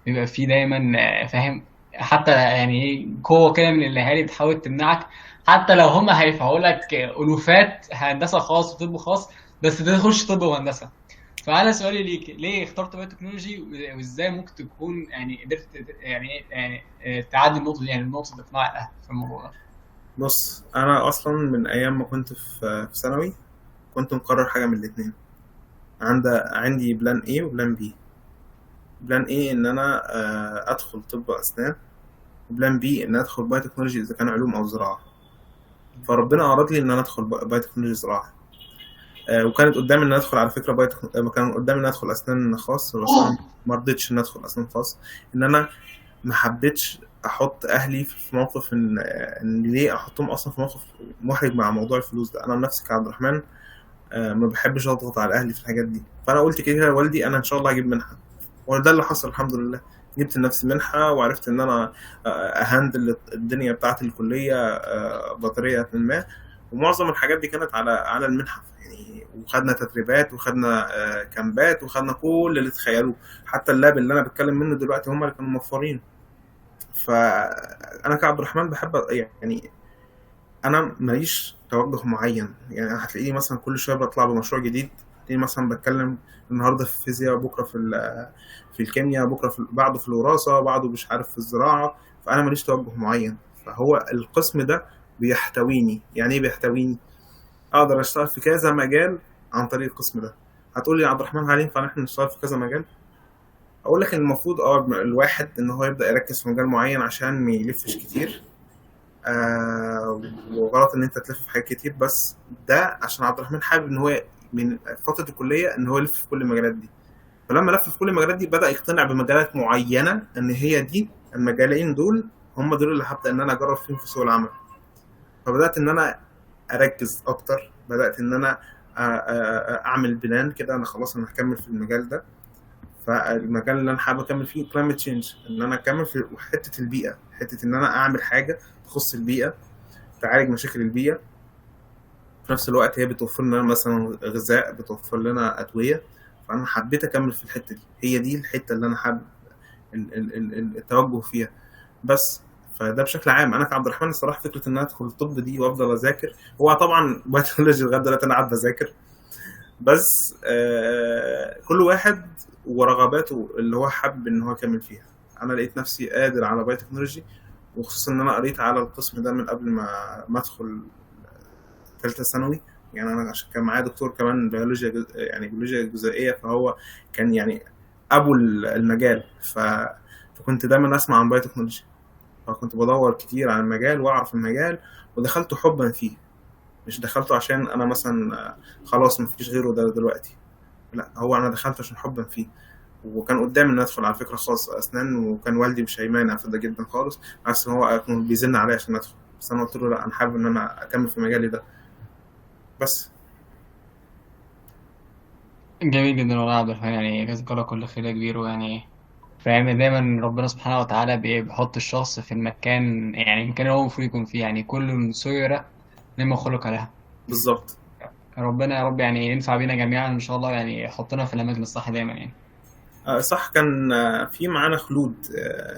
بيبقى فيه دايما فاهم، حتى يعني ايه قوه كده من الاهالي بتحاول تمنعك، حتى لو هم هيدفعوا لك الوفات هندسه خاص وطب خاص بس تخش طب وهندسه. فانا سؤالي ليك، ليه اخترت بايو تكنولوجي؟ وازاي ممكن تكون يعني قدرت يعني يعني تعدي النقطه دي، يعني نقطه اقناع الاهل في الموضوع ده؟ بص، انا اصلا من ايام ما كنت في ثانوي كنت مقرر حاجه من الاثنين. عندي بلان A وبلان B. بلان A ان انا ادخل طب اسنان، وبلان B ان ادخل بايو تكنولوجي اذا كان علوم او زراعه. فربنا اراد لي ان انا ادخل بايو تكنولوجي زراعه. وكانت قدامي ان أنا ادخل على فكره كان قدامي ان أنا ادخل اسنان خاص، بس انا ما رضيتش ان ادخل اسنان خاص. ان انا ما حبيتش احط اهلي في موقف ان ليه احطهم اصلا في موقف محرج مع موضوع الفلوس ده. انا نفسي كعبد الرحمن ما بحبش اضغط على اهلي في الحاجات دي. فانا قلت كده لوالدي انا ان شاء الله هجيب منحه، وده اللي حصل الحمد لله. جبت لنفسي منحه وعرفت ان انا اهندل الدنيا بتاعت الكليه بطريقه ما. ومعظم الحاجات دي كانت على المنحه يعني، وخدنا تدريبات وخدنا كامبات وخدنا كل اللي تخيلوه. حتى اللاب اللي انا بتكلم منه دلوقتي هم اللي كانوا موفرين. فانا كعبد الرحمن بحب يعني انا ماليش توجه معين. يعني هتلاقيني مثلا كل شويه بطلع بمشروع جديد، تلاقيني مثلا بتكلم النهارده في الفيزياء، بكره في الكيمياء، بكره بعده في الوراثه، بعده مش عارف في الزراعه. فانا ماليش توجه معين. فهو القسم ده بيحتويني. يعني ايه بيحتويني؟ اقدر اشتغل في كذا مجال عن طريق القسم ده. هتقول لي يا عبد الرحمن هل ينفع احنا نشتغل في كذا مجال؟ اقول لك ان المفروض الواحد ان هو يبدا يركز في مجال معين عشان ما يلفش كتير. وغلط ان انت تلف في حاجات كتير، بس ده عشان عبد الرحمن حابب ان هو من فتره الكليه ان هو يلف في كل المجالات دي. فلما لف في كل المجالات دي بدا يقتنع بمجالات معينه ان هي دي المجالين دول هم دول اللي هبدا ان انا اجرب فيهم في سوق العمل. فبدات ان انا اركز اكتر، بدات ان انا اعمل بلان كده. انا خلاص انا هكمل في المجال ده. فالمجال اللي انا حابب اكمل فيه كلايمت تشينج، ان انا اكمل في حته البيئه، حته ان انا اعمل حاجه تخص البيئه، تعالج مشاكل البيئه. في نفس الوقت هي بتوفر لنا مثلا غذاء، بتوفر لنا ادويه. فانا حبيت اكمل في الحته دي، هي دي الحته اللي انا حابب التوجه فيها. بس فده بشكل عام. انا كعبد الرحمن الصراحه فكره ان انا ادخل الطب دي وافضل اذاكر، هو طبعا بيولوجي لغايه دلوقتي انا قاعد بذاكر. بس كل واحد ورغباته اللي هو حابب ان هو يكمل فيها. انا لقيت نفسي قادر على بايو تكنولوجي، وخصوصا ان انا قريت على القسم ده من قبل ما ادخل ثالثه ثانوي. يعني انا عشان كان معايا دكتور كمان بيولوجيا يعني بيولوجيا جزيئيه، فهو كان يعني ابو المجال. فكنت دايما اسمع عن بايو تكنولوجي، فكنت بدور كتير عن المجال واعرف المجال، ودخلته حبا فيه. مش دخلته عشان انا مثلا خلاص مفيش غيره ده دلوقتي، لا، هو انا دخلت عشان حبا فيه. وكان قدامي ان ادخل على فكره خاص اسنان، وكان والدي مش هيمانع في ده جدا خالص، عكس ما هو كان بيزن عليا عشان ادخل. بس انا قلت له لا، انا حابب ان انا اكمل في مجالي ده بس. جميل جدا والله يا عبد الرحمن، يعني جزاك الله كل خير يا كبير. ويعني فاهم دايما ربنا سبحانه وتعالى بيحط الشخص في المكان، يعني المكان اللي هو المفروض يكون فيه، يعني كل سيرة لما خلق عليها. بالظبط. ربنا يا رب يعني ينفع بينا جميعا ان شاء الله، يعني يحطنا في الاماكن الصح دايما يعني. صح. كان في معانا خلود.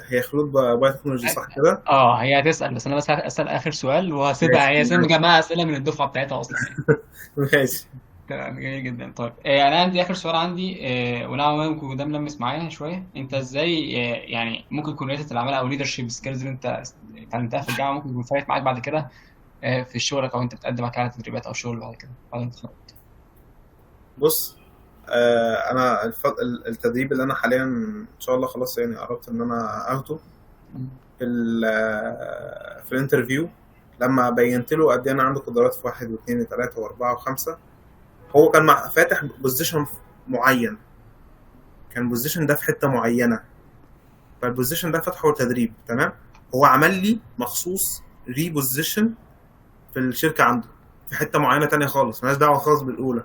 هي خلود بايو تكنولوجي صح كده؟ اه هي هتسأل، بس انا بس هسأل اخر سؤال وهسيبها، ماشي هي اسئله مجمعه اسئله من الدفعه بتاعتها اصلا يعني. ماشي. تمام جميل جدا. طيب انا عندي اخر سؤال عندي، ونوعا ما ممكن ده ملمس معايا شويه. انت ازاي يعني ممكن يكون رياده الاعمال او ليدرشيب سكيلز اللي انت اتعلمتها في الجامعه ممكن يكون فارق معاك بعد كده في شغلك، او انت بتقدم على تدريبات او شغل بعد كده بعد ما تتخرج؟ بص، انا التدريب اللي انا حاليا ان شاء الله خلاص يعني قربت ان انا اخده في في الانترفيو، لما بينت له قد ايه انا عندي قدرات في 1 و2 و3 و4 و5. هو كان فاتح بوزيشن معين، كان البوزيشن ده في حته معينه، فالبوزيشن ده فتحه تدريب تمام. هو عمل لي مخصوص ريبوزيشن في الشركه عنده في حته معينه تانية خالص مالهاش دعوه خالص بالاولى.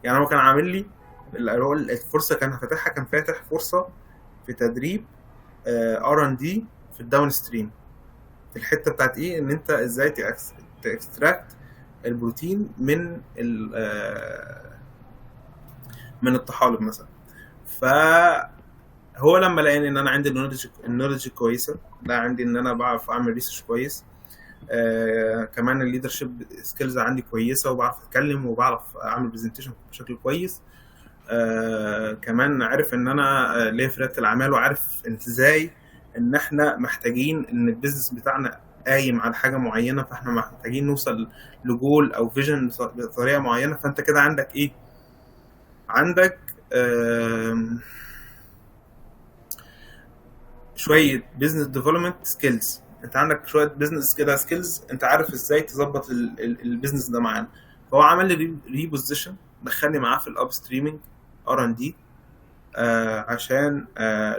يعني هو كان عامل لي الفرصه، كان فاتحها، كان فاتح فرصه في تدريب R&D في الداون ستريم، في الحته بتاعت ايه، ان انت ازاي تاكستراكت البروتين من من الطحالب مثلا. فهو لما لقاني ان انا عندي النولج كويسه، لا عندي ان انا بعرف اعمل ريسيرش كويس، كمان الليدرشيب سكيلز عندي كويسه، وبعرف اتكلم وبعرف اعمل برزنتيشن بشكل كويس، كمان عارف ان انا ليه في رياده الاعمال، وعارف ازاي ان احنا محتاجين ان البيزنس بتاعنا قايم على حاجه معينه، فاحنا محتاجين نوصل لجول او فيجن بطريقه معينه. فانت كده عندك ايه، عندك شويه بيزنس ديفلوبمنت سكيلز، انت عندك شويه بيزنس كده سكيلز، انت عارف ازاي تظبط البيزنس ده معانا. فهو عمل لي ريبوزيشن، دخلني معاه في الاب ستريمينج R&D، عشان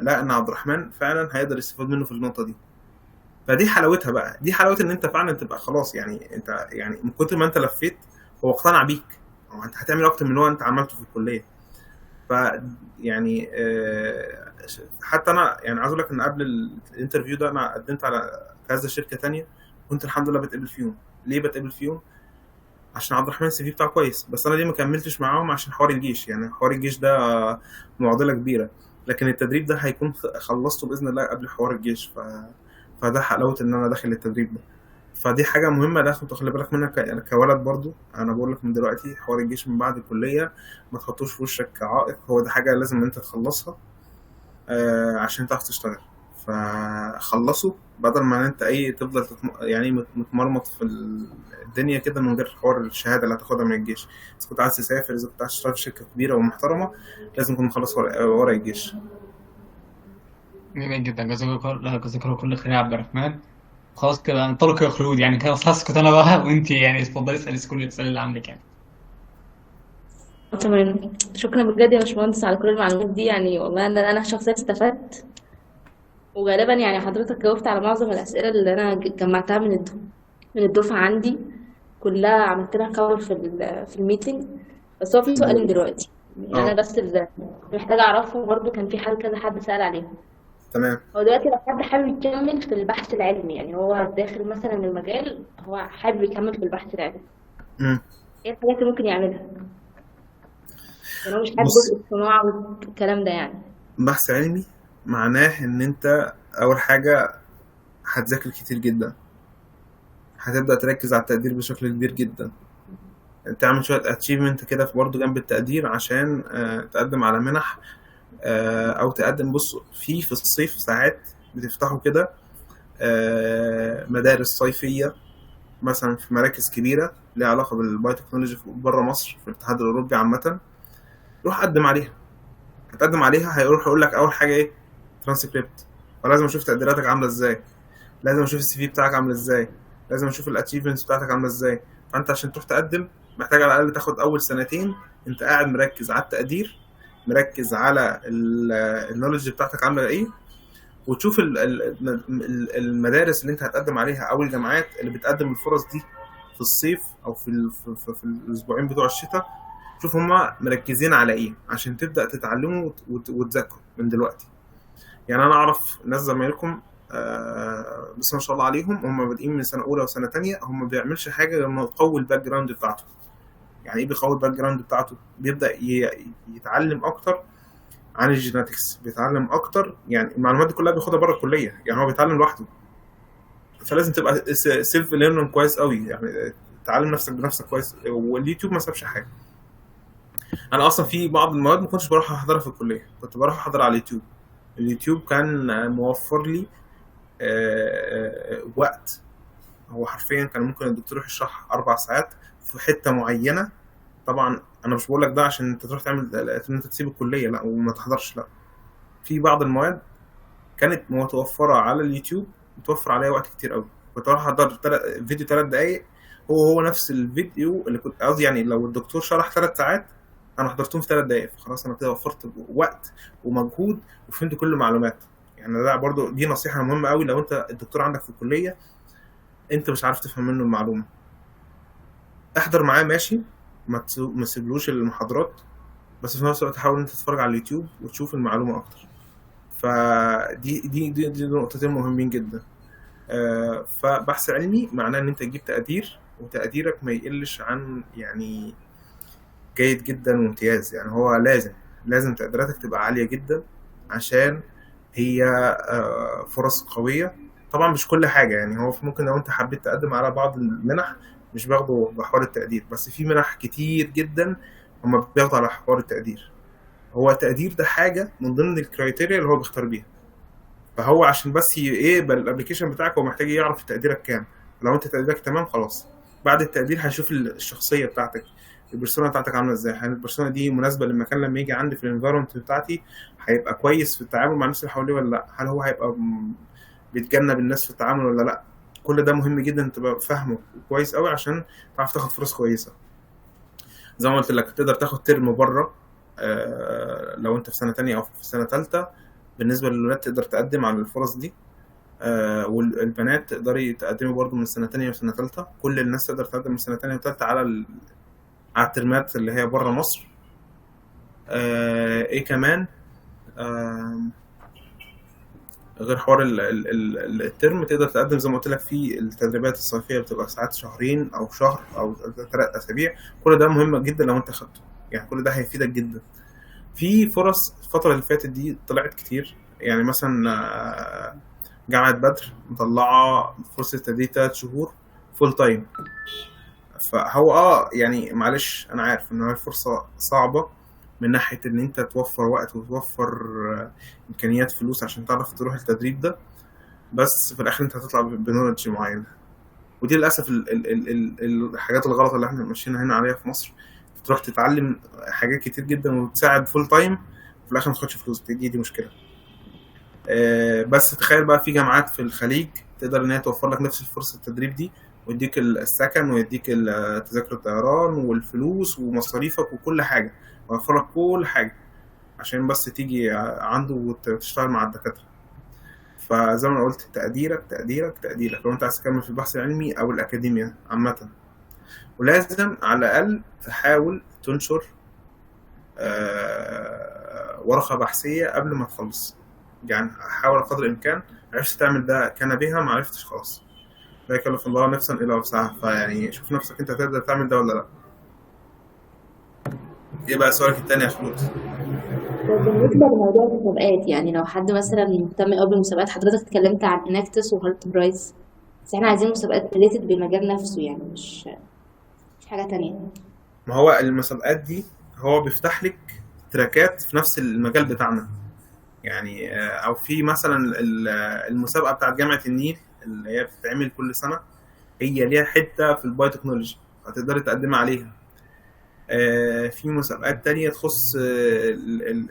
لا ان عبد الرحمن فعلا هيقدر يستفاد منه في النقطه دي. فدي حلاوتها بقى، دي حلاوه ان انت فعلا تبقى خلاص، يعني انت يعني من كتر ما انت لفيت هو اقتنع بيك، او انت هتعمل اكتر من اللي انت عملته في الكليه. ف يعني حتى انا يعني عايز اقول لك ان قبل الانترفيو ده انا قدمت على كذا شركه تانية، كنت الحمد لله بتقبل فيهم. ليه بتقبل فيهم؟ عشان عبد الرحمن CV بتاعه كويس، بس انا ليه ما كملتش معاهم؟ عشان حوار الجيش. يعني حوار الجيش ده معضله كبيره، لكن التدريب ده هيكون خلصته باذن الله قبل حوار الجيش. فده حلاوه ان انا داخل التدريب ده. فدي حاجه مهمه لازم تخلي بالك منها كولد برضو. انا بقول لك من دلوقتي، حوار الجيش من بعد الكليه ما تحطوش في وشك كعائق، هو ده حاجه لازم انت تخلصها عشان تعرف تشتغل. فخلصه بدل ما انت تفضل يعني متمرمط في الدنيا كده من غير حوار الشهاده اللي هتاخدها من الجيش. اذا كنت عايز تسافر، اذا كنت عايز تشتغل في شركه كبيره ومحترمه، لازم تكون مخلص ورق الجيش. جميل جدا، جزاك الله كل خير يا عبد الرحمن. خلاص كده انطلق يا خلود، يعني كده خلاص اسكت انا بقى، وانت يعني اتفضلي اسالي كل الاسئله اللي عندك يعني. تمام. شكرا بجد يا باشمهندس على كل المعلومات دي، يعني والله انا شخصيا استفدت، وغالبا يعني حضرتك جاوبت على معظم الاسئله اللي انا جمعتها من الدفعه عندي كلها، عملت لها كور في الميتنج. بس هو في سؤالين دلوقتي، يعني انا بس اللي محتاجه اعرفه برضو، كان في كذا حد سأل عليهم. تمام. هو دلوقتي لو حد حابب يكمل في البحث العلمي، يعني هو داخل مثلا المجال، هو حابب يكمل في البحث العلمي، ايه الحاجات اللي ممكن يعملها؟ يعني هو مش حابب جزء الصناعة والكلام ده. يعني بحث علمي معناه ان انت اول حاجة هتذاكر كتير جدا، هتبدأ تركز على التقدير بشكل كبير جدا، تعمل شوية اتشيفمنت كده برضه جنب التقدير عشان تقدم على منح، او تقدم. بص، في الصيف ساعات بتفتحوا كده مدارس صيفية مثلا في مراكز كبيرة ليها علاقة بالبايوتكنولوجي بره مصر، في الاتحاد الأوروبي عامة. روح قدم عليها، هتقدم عليها هيروح يقول لك أول حاجة إيه؟ ترانسكريبت. فلازم أشوف تقديراتك عاملة إزاي، لازم أشوف السي في بتاعك عامل إزاي، لازم أشوف الأتشيفمنتس بتاعتك عاملة إزاي. فأنت عشان تروح تقدم محتاج على الأقل تاخد أول سنتين أنت قاعد مركز على التقدير، مركز على النولج بتاعتك عاملة إيه، وتشوف المدارس اللي انت هتقدم عليها او الجامعات اللي بتقدم الفرص دي في الصيف او في الاسبوعين بتوع الشتاء. شوف هما مركزين على ايه عشان تبدا تتعلموا وتذاكروا من دلوقتي. يعني انا اعرف ناس زمايلكم بس ما شاء الله عليهم، هم بادئين من سنه اولى وسنه تانية، هم ما بيعملش حاجه غير انه يقوي الباك جراوند بتاعته. يعني ايه بيقوي الباك جراوند بتاعته؟ بيبدا يتعلم اكتر عن الجيناتكس، بيتعلم اكتر. يعني المعلومات دي كلها بياخدها بره الكليه، يعني هو بيتعلم لوحده. فلازم تبقى سيلف ليرنينج كويس قوي، يعني تعلم نفسك بنفسك كويس. واليوتيوب ما سابش حاجه. انا اصلا في بعض المواد ما كنتش بروح احضرها في الكليه، كنت بروح احضر على اليوتيوب. اليوتيوب كان موفر لي وقت. هو حرفيا كان ممكن الدكتور يشرح 4 ساعات في حته معينه، طبعا انا مش بقول لك ده عشان انت تروح تعمل ان انت تسيب الكليه لا وما تحضرش، لا. في بعض المواد كانت متوفره على اليوتيوب، متوفر عليها وقت كتير قوي. كنت اروح احضر فيديو 3 دقايق، هو نفس الفيديو اللي كنت قصدي، يعني لو الدكتور شرح 3 ساعات انا حضرتهم في 3 دقايق، فخلاص انا كده وفرت وقت ومجهود وفهمت كل المعلومات. يعني ده برضو دي نصيحه مهمه قوي، لو انت الدكتور عندك في الكليه انت مش عارف تفهم منه المعلومه، احضر معاه ماشي، ما تسيبلوش المحاضرات، بس في نفس الوقت حاول انت تتفرج على اليوتيوب وتشوف المعلومه اكتر. فدي نقطتين مهمين جدا. فبحث علمي معناه ان انت تجيب تقدير، وتقديرك ما يقلش عن يعني جيد جدا وامتياز. يعني هو لازم تقديراتك تبقى عالية جدا، عشان هي فرص قوية. طبعا مش كل حاجة، يعني هو ممكن لو انت حبيت تقدم على بعض المنح مش بياخدوا بحوار التقدير، بس في منح كتير جدا هم بياخدوا على حوار التقدير. هو التقدير ده حاجة من ضمن الكرايتيريا اللي هو بيختار بيها، فهو عشان بس يقبل الابلكيشن بتاعك هو محتاج يعرف تقديرك كام. لو انت تقديرك تمام خلاص، بعد التقدير هيشوف الشخصيه بتاعتك، البرسونا بتاعتك عامله ازاي، هل البرسونا دي مناسبه للمكان لما يجي عندي في الانفايرمنت بتاعتي، هيبقى كويس في التعامل مع الناس اللي حواليه ولا لا، هل هو هيبقى بيتجنب الناس في التعامل ولا لا. كل ده مهم جدا تبقى فاهمه كويس قوي عشان تعرف تاخد فرص كويسه. زي ما قلت لك تقدر تاخد ترم بره، لو انت في سنه تانية او في سنه ثالثه. بالنسبه للولاد تقدر تقدم على الفرص دي، والبنات تقدري تقدمي برضو من سنه تانية وسنه ثالثه. كل الناس تقدر تقدم من سنه تانية وثالثه على الترمات اللي هي بره مصر. ايه كمان غير حوار الترم، تقدر تقدم زي ما قلت لك في التدريبات الصيفيه، بتبقى ساعات شهرين او شهر او 3 اسابيع. كل ده مهم جدا لو انت خدته، يعني كل ده هيفيدك جدا. في فرص الفتره اللي فاتت دي طلعت كتير، يعني مثلا جامعه بدر مطلعه فرصه تدريب 3 شهور فول تايم. فهو يعني معلش انا عارف ان هي فرصه صعبه من ناحيه ان انت توفر وقت وتوفر امكانيات فلوس عشان تعرف تروح التدريب ده، بس في الاخر انت هتطلع بنولج معين. ودي للاسف الحاجات الغلط اللي احنا ماشيين هنا عليها في مصر، تروح تتعلم حاجات كتير جدا وتساعد فول تايم في الاخر ما تاخدش فلوس، دي مشكله. بس تخيل بقى في جامعات في الخليج تقدر ان هي توفر لك نفس الفرصه التدريب دي، ويديك السكن ويديك تذاكر الطيران والفلوس ومصاريفك وكل حاجه، ويوفر لك كل حاجه عشان بس تيجي عنده وتشتغل مع الدكاتره. فزي ما انا قلت تقديرك لو انت عايز تكمل في البحث العلمي او الاكاديميا عامه. ولازم على الاقل تحاول تنشر ورقه بحثيه قبل ما تخلص، يعني حاول قدر الامكان. عرفت تعمل ده كان بها، ما عرفتش خلاص لا يكلف الله نفسا الا وسعها. فيعني شوف نفسك انت تقدر تعمل ده ولا لا. ايه بقى سؤالك التاني يا خلود؟ بالنسبة لموضوع المسابقات، يعني لو حد مثلا مهتم قوي بالمسابقات، حضرتك اتكلمت عن اناكتس وهارت برايز، بس احنا عايزين مسابقات ريليتد بالمجال نفسه، يعني مش حاجة تانية. ما هو المسابقات دي هو بيفتح لك تراكات في نفس المجال بتاعنا، يعني او في مثلا المسابقه بتاعت جامعه النيل اللي هي بتتعمل كل سنه، هي ليها حته في البايوتكنولوجي هتقدري تقدمي عليها. في مسابقات تانية تخص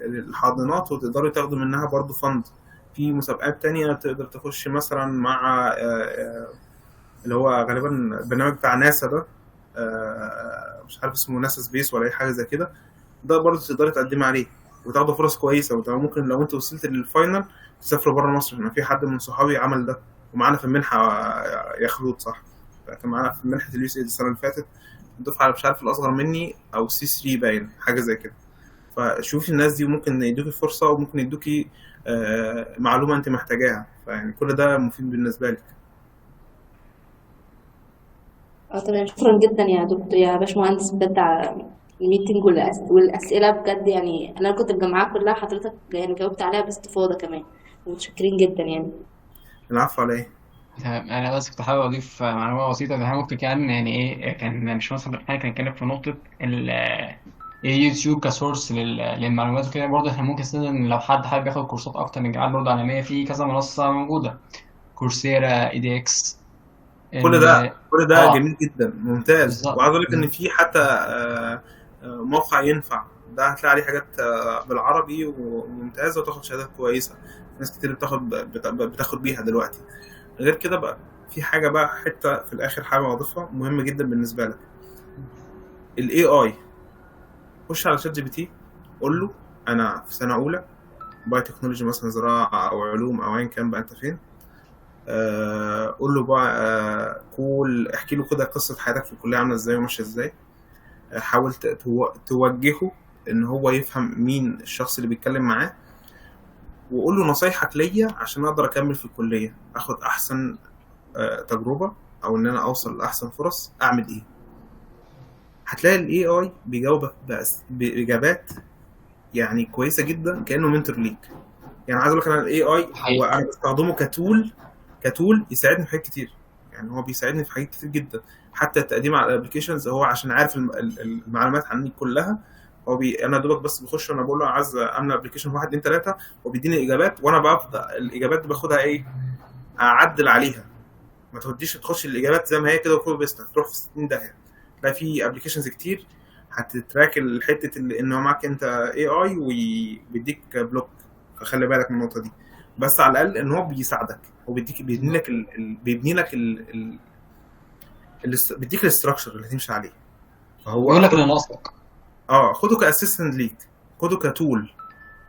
الحاضنات وتقدري تاخدوا منها برضو فند. في مسابقات تانية تقدر تخش مثلا مع اللي هو غالبا البرنامج بتاع ناسا ده، مش عارف اسمه ناسا سبيس ولا اي حاجه زي كده، ده برضو تقدري تقدمي عليه وتاخدوا فرص كويسه. وممكن لو انت وصلت للفاينل تسافروا بره مصر. انا في حد من صحابي عمل ده ومعانا في المنحه يا خلود، صح؟ كان معانا في منحه اليو سي السنه اللي فاتت، الدفعه مش عارف الاصغر مني او سي 3 باين حاجه زي كده. فشوفي الناس دي ممكن يدوكي فرصه وممكن يدوكي معلومه انت محتاجاها، فيعني كل ده مفيد بالنسبه لك. تمام، شكرا جدا يا دكتور يا باشمهندس بجد على الميتنج والاسئله بجد. يعني انا كنت مجمعاها كلها، حضرتك يعني جاوبت عليها باستفاضه كمان، ومتشكرين جدا يعني. العفو على ايه. انا بس كنت حابب اضيف معلومه بسيطه. ده ممكن كان يعني ايه، كان مش مثلا احنا كان نتكلم في نقطه اليوتيوب كسورس للمعلومات وكده. برضه احنا ممكن نستخدم لو حد حابب ياخد كورسات اكتر من جامعات برضه عالميه، في كذا منصه موجوده، كورسيرا، EDX. كل ده جميل جدا ممتاز. بالظبط. وعايز اقول لك ان في حتى موقع ينفع ده هتلاقي عليه حاجات بالعربي وممتازة وتاخد شهادات كويسة. ناس كتير بتاخد بيها دلوقتي. غير كده بقى في حاجة بقى حتة في الآخر حابب أضيفها مهمة جدا بالنسبة لك. ال AI خش على شات جي بي تي، قول له أنا في سنة أولى باي تكنولوجي مثلا زراعة أو علوم أو أيا كان بقى أنت فين. قول له بقى احكي له كده قصة حياتك في الكلية عاملة ازاي وماشية ازاي. حاول توجهه ان هو يفهم مين الشخص اللي بيتكلم معاه، وقول له نصايحك ليا عشان اقدر اكمل في الكلية، اخد احسن تجربة او ان انا اوصل لاحسن فرص اعمل ايه. هتلاقي الاي اي بيجاوبك باجابات يعني كويسة جدا كأنه منتور ليك. يعني عايز اقول لك انا الاي اي هو انا بستخدمه كتول يساعدني في حاجات كتير. يعني هو بيساعدني في حاجات كتير جدا، حتى التقديم على الابلكيشنز هو عشان عارف المعلومات عني كلها. هو انا دوبك بس بخش وانا بقول له عايز املى ابلكيشن 1 2 3 وبيديني اجابات، وانا ببدا الاجابات دي باخدها ايه اعدل عليها. ما تخش الاجابات زي ما هي كده وكوبي بيست تروح في 60 داهيه. تلاقي في ابلكيشنز كتير هتتراك الحته اللي ان هو معاك انت اي اي وبيديك بلوك، فخلي بالك من النقطه دي. بس على الاقل ان هو بيساعدك، هو بيبني لك بيديك الاستراكشر اللي هتمشي عليه. فهو يقول لك اللي ناقصك. خده كاسيستنت ليك، خده كتول،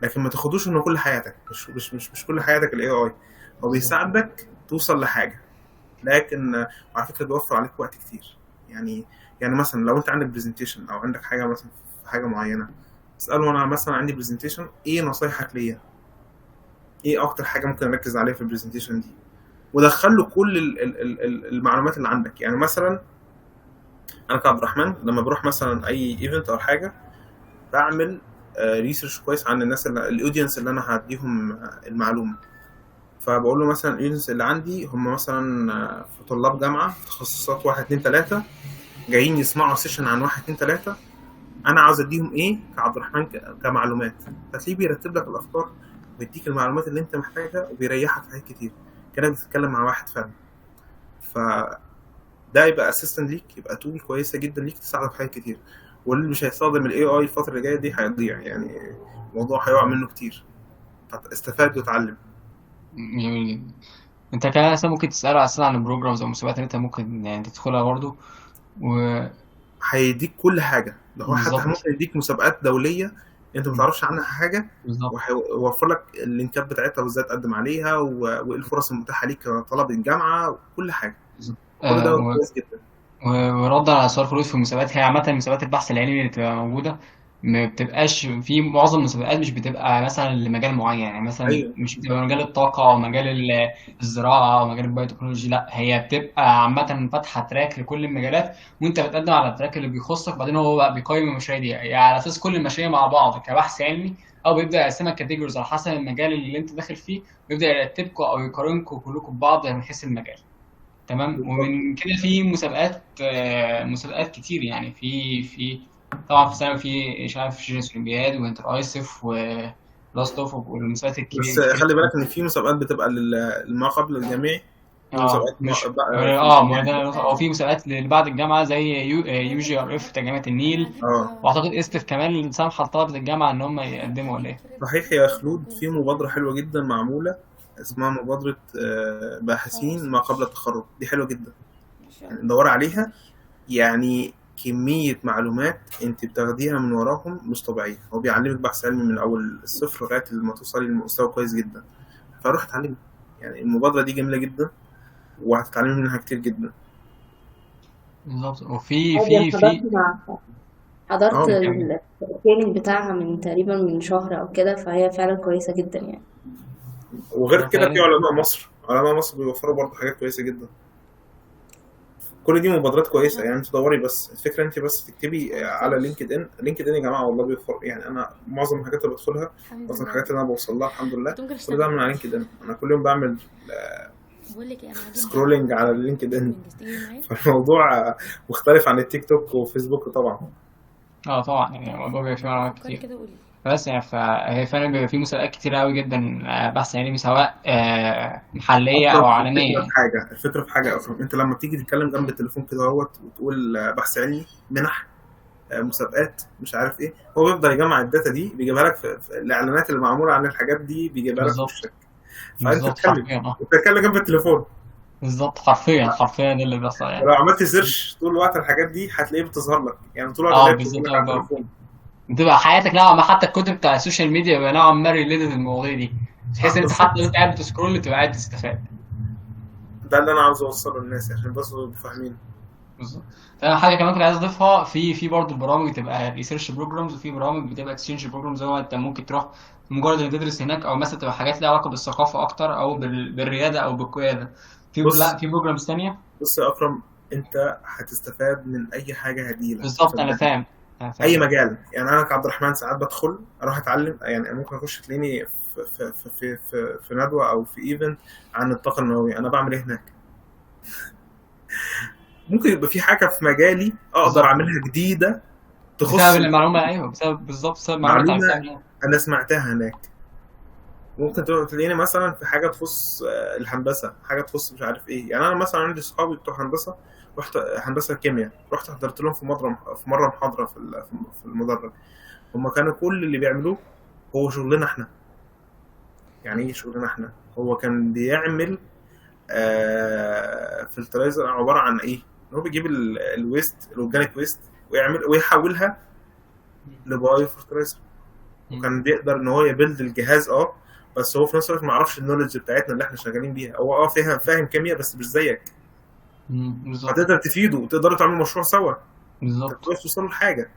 لكن ما تاخدوش انه كل حياتك. مش كل حياتك الاي اي. هو بيساعدك توصل لحاجه، لكن على فكره بيوفر عليك وقت كتير. يعني مثلا لو انت عندك برزنتيشن او عندك حاجه مثلا في حاجه معينه، اساله انا مثلا عندي برزنتيشن ايه نصايحك ليا، ايه اكتر حاجه ممكن اركز عليها في البرزنتيشن دي، ودخل له كل المعلومات اللي عندك. يعني مثلا انا كعبد الرحمن لما بروح مثلا اي ايفنت او حاجه بعمل ريسيرش كويس عن الناس الاودينس اللي انا هديهم المعلومه. فبقول له مثلا الاودينس اللي عندي هم مثلا في طلاب جامعه في تخصصات 1 2 3 جايين يسمعوا سيشن عن 1 2 3، انا عاوز اديهم ايه كعبد الرحمن كمعلومات. فتلاقيه بيرتب لك الافكار ويديك المعلومات اللي انت محتاجها وبيريحك في حاجات كتير كده. بتتكلم مع واحد فعلا، فده يبقى اسيستنت ليك، يبقى تول كويسه جدا ليك تساعدك في حاجات كتير. واللي مش هيستخدم الاي اي الفتره اللي جايه دي هيضيع، يعني الموضوع هيقع منه كتير. استفاد وتعلم. جميل جدا. انت كده مثلا ممكن تسأله اسئله عن البروجرامز او المسابقات اللي انت ممكن يعني تدخلها برضو هيديك كل حاجه. ده هو حتى بالظبط. ممكن يديك مسابقات دوليه انت ما تعرفش عنها حاجه، بالظبط. وهيوفر لك اللينكات بتاعتها وازاي تقدم عليها وايه الفرص المتاحه ليك كطلب الجامعه وكل حاجه. كل ده كويس جدا. ورد على سؤال خلود في المسابقات، هي عامة مسابقات البحث العلمي اللي بتبقى موجودة ما بتبقاش في معظم المسابقات، مش بتبقى مثلا لمجال معين. يعني مثلا ايوه مش بتبقى مجال الطاقة أو مجال الزراعة أو مجال البيوتكنولوجي، لا هي بتبقى عامة فاتحة تراك لكل المجالات، وأنت بتقدم على التراك اللي بيخصك. بعدين هو بقى بيقيم المشاريع دي يعني على أساس كل المشاريع مع بعض كبحث علمي، أو بيبدأ يقسمك كاتيجوريز على حسب المجال اللي أنت داخل فيه، ويبدأ يرتبكم أو يقارنكم كلكم ببعض من حيث المجال. تمام. ومن كده في مسابقات كتير يعني في طبعا في ثانوي في مش عارف جينيس اولمبياد وانتر ايسف ولاست اوف والمسابقات بس الكبيره. خلي بالك ان في مسابقات بتبقى لما قبل الجامعي، في مسابقات مش في او في مسابقات اللي بعد الجامعه زي يو جي ار اف جامعه النيل، واعتقد اسبف كمان سامحه لطلبه الجامعه ان هم يقدموا ولا ايه. صحيح يا خلود، في مبادره حلوه جدا معموله اسمها مبادره باحثين ما قبل التخرج. دي حلوه جدا، يعني ندور عليها. يعني كمية معلومات انت بتاخديها من وراهم مش طبيعية. هو بيعلمك بحث علمي من اول الصفر لغاية لما توصلي لمستوى كويس جدا. فروح اتعلمي، يعني المبادرة دي جميلة جدا وهتتعلمي منها كتير جدا. بالظبط. وفي حضرت كمل. التريننج بتاعها من تقريبا من شهر او كده، فهي فعلا كويسة جدا يعني. وغير كده في علماء مصر بيوفروا برضه حاجات كويسة جدا. كل دي مبادرات كويسة، يعني تدوري بس الفكرة انت بس تكتبي على لينكد ان يا جماعة والله بيوفر. يعني انا معظم الحاجات اللي بدخلها، معظم الحاجات اللي انا بوصل لها الحمد لله كل ده من على لينكد ان. انا كل يوم بعمل سكرولينج على اللينكد ان، فالموضوع مختلف عن التيك توك وفيسبوك طبعا. طبعا يعني الموضوع بيبقى فيه معلومات كتير. بس يعني فهي فعلا بيبقى فيه مسابقات كتير قوي جدا بحث علمي، سواء محلية أو عالمية. الفكرة في حاجة أصلا، أنت لما تيجي تتكلم جنب التليفون كده اهوت وتقول بحث علمي منح، مسابقات مش عارف ايه. هو بيفضل يجمع الداتا دي، بيجيبها لك في الاعلانات اللي معموله عن الحاجات دي، بيجيبها لك في بالظبط وشك. فانت بالظبط تتكلم، حرفيا وتتكلم جنب التليفون. بالظبط حرفيا ده اللي بيحصل يعني. ولو عملت سيرش طول الوقت الحاجات دي هتلاقيه بتظهر لك، يعني طول الوقت هتلاقيه بتظهر بالظبط لك على التليفون. بتبقى حياتك نوعا ما، حتى الكتب بتاع السوشيال ميديا بيبقى نوعا ما ريليتد المواضيع دي، تحس ان انت حتى لو بالظبط، انت قاعد بتسكرول تبقى قاعد تستفاد. ده اللي انا عاوز اوصله للناس عشان بس يبقوا فاهمين. بالظبط. انا حاجه كمان كنت عايز اضيفها، في برضه البرامج بتبقى ريسيرش بروجرامز، وفي برامج بتبقى اكسشينج بروجرامز، هو انت ممكن تروح مجرد انك تدرس هناك، او مثلا تبقى حاجات ليها علاقه بالثقافه اكتر، او بالرياده او بالقياده. لا بص في بروجرامز تانية. بص يا اكرم، انت هتستفاد من اي حاجه هديلك بالظبط انا صدقني. فاهم انا اي فاهم. مجال، يعني انا كعبد الرحمن ساعات بدخل اروح اتعلم، يعني ممكن اخش تلاقيني في ندوه او في ايفنت عن الطاقه النوويه، انا بعمل ايه هناك؟ ممكن يبقى في حاجه في مجالي اقدر بالظبط اعملها جديده تخص بسبب المعلومه، ايوه بسبب المعلومه اللي معلومه اتعلمتها من هنا. انا سمعتها هناك. ممكن تلاقيني مثلا في حاجه تخص الهندسه، حاجه تخص مش عارف ايه. يعني انا مثلا عندي صحابي بتوع هندسه، رحت هندسه كيمياء، رحت حضرت لهم في مره محاضره في المدرج. هم كانوا كل اللي بيعملوه هو شغلنا احنا. يعني ايه شغلنا احنا؟ هو كان بيعمل فلترايزر عباره عن ايه؟ ان هو بيجيب الويست، الاورجانيك ويست، ويحولها لبايو فلترايزر. وكان بيقدر ان هو يبيلد الجهاز، بس هو في نفس الوقت ما يعرفش النولج بتاعتنا اللي احنا شغالين بيها. هو فاهم كيمياء بس مش زيك، بالظبط فتقدر تفيده وتقدروا تعملوا مشروع سوا، بالظبط تقدروا توصلوا لحاجه.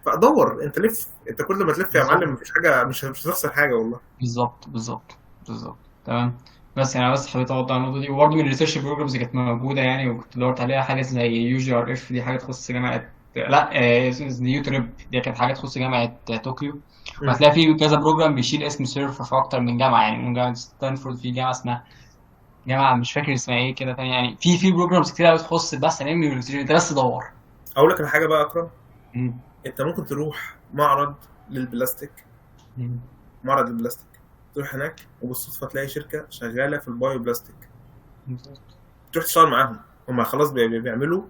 فادور، انت لف، انت كل ما تلف يا بالظبط معلم مفيش حاجه، مش هتخسر حاجه والله. بالظبط تمام. بس يعني بس حبيت اوضح النقطه دي، وبرضه من الريسيرش بروجرامز اللي كانت موجوده يعني، وكنت دورت عليها حاجه زي UGRF، دي حاجه تخص جامعه، لا يو تريب، دي كانت حاجه تخص جامعه طوكيو. مم. وهتلاقي في كذا بروجرام بيشيل اسم سيرف في اكتر من جامعه، يعني من جامعه ستانفورد، في جامعه اسمها جامعه مش فاكر اسمها ايه كده تاني، يعني في بروجرامز كتير قوي تخص بس علم الريسيرش، انت بس دور. اقول لك على حاجه بقى يا اكرم، مم. انت ممكن تروح معرض للبلاستيك، مم. معرض البلاستيك، تروح هناك وبالصدفه تلاقي شركه شغاله في البايو بلاستيك، تروح تشتغل معاهم. هم خلاص بيعملوا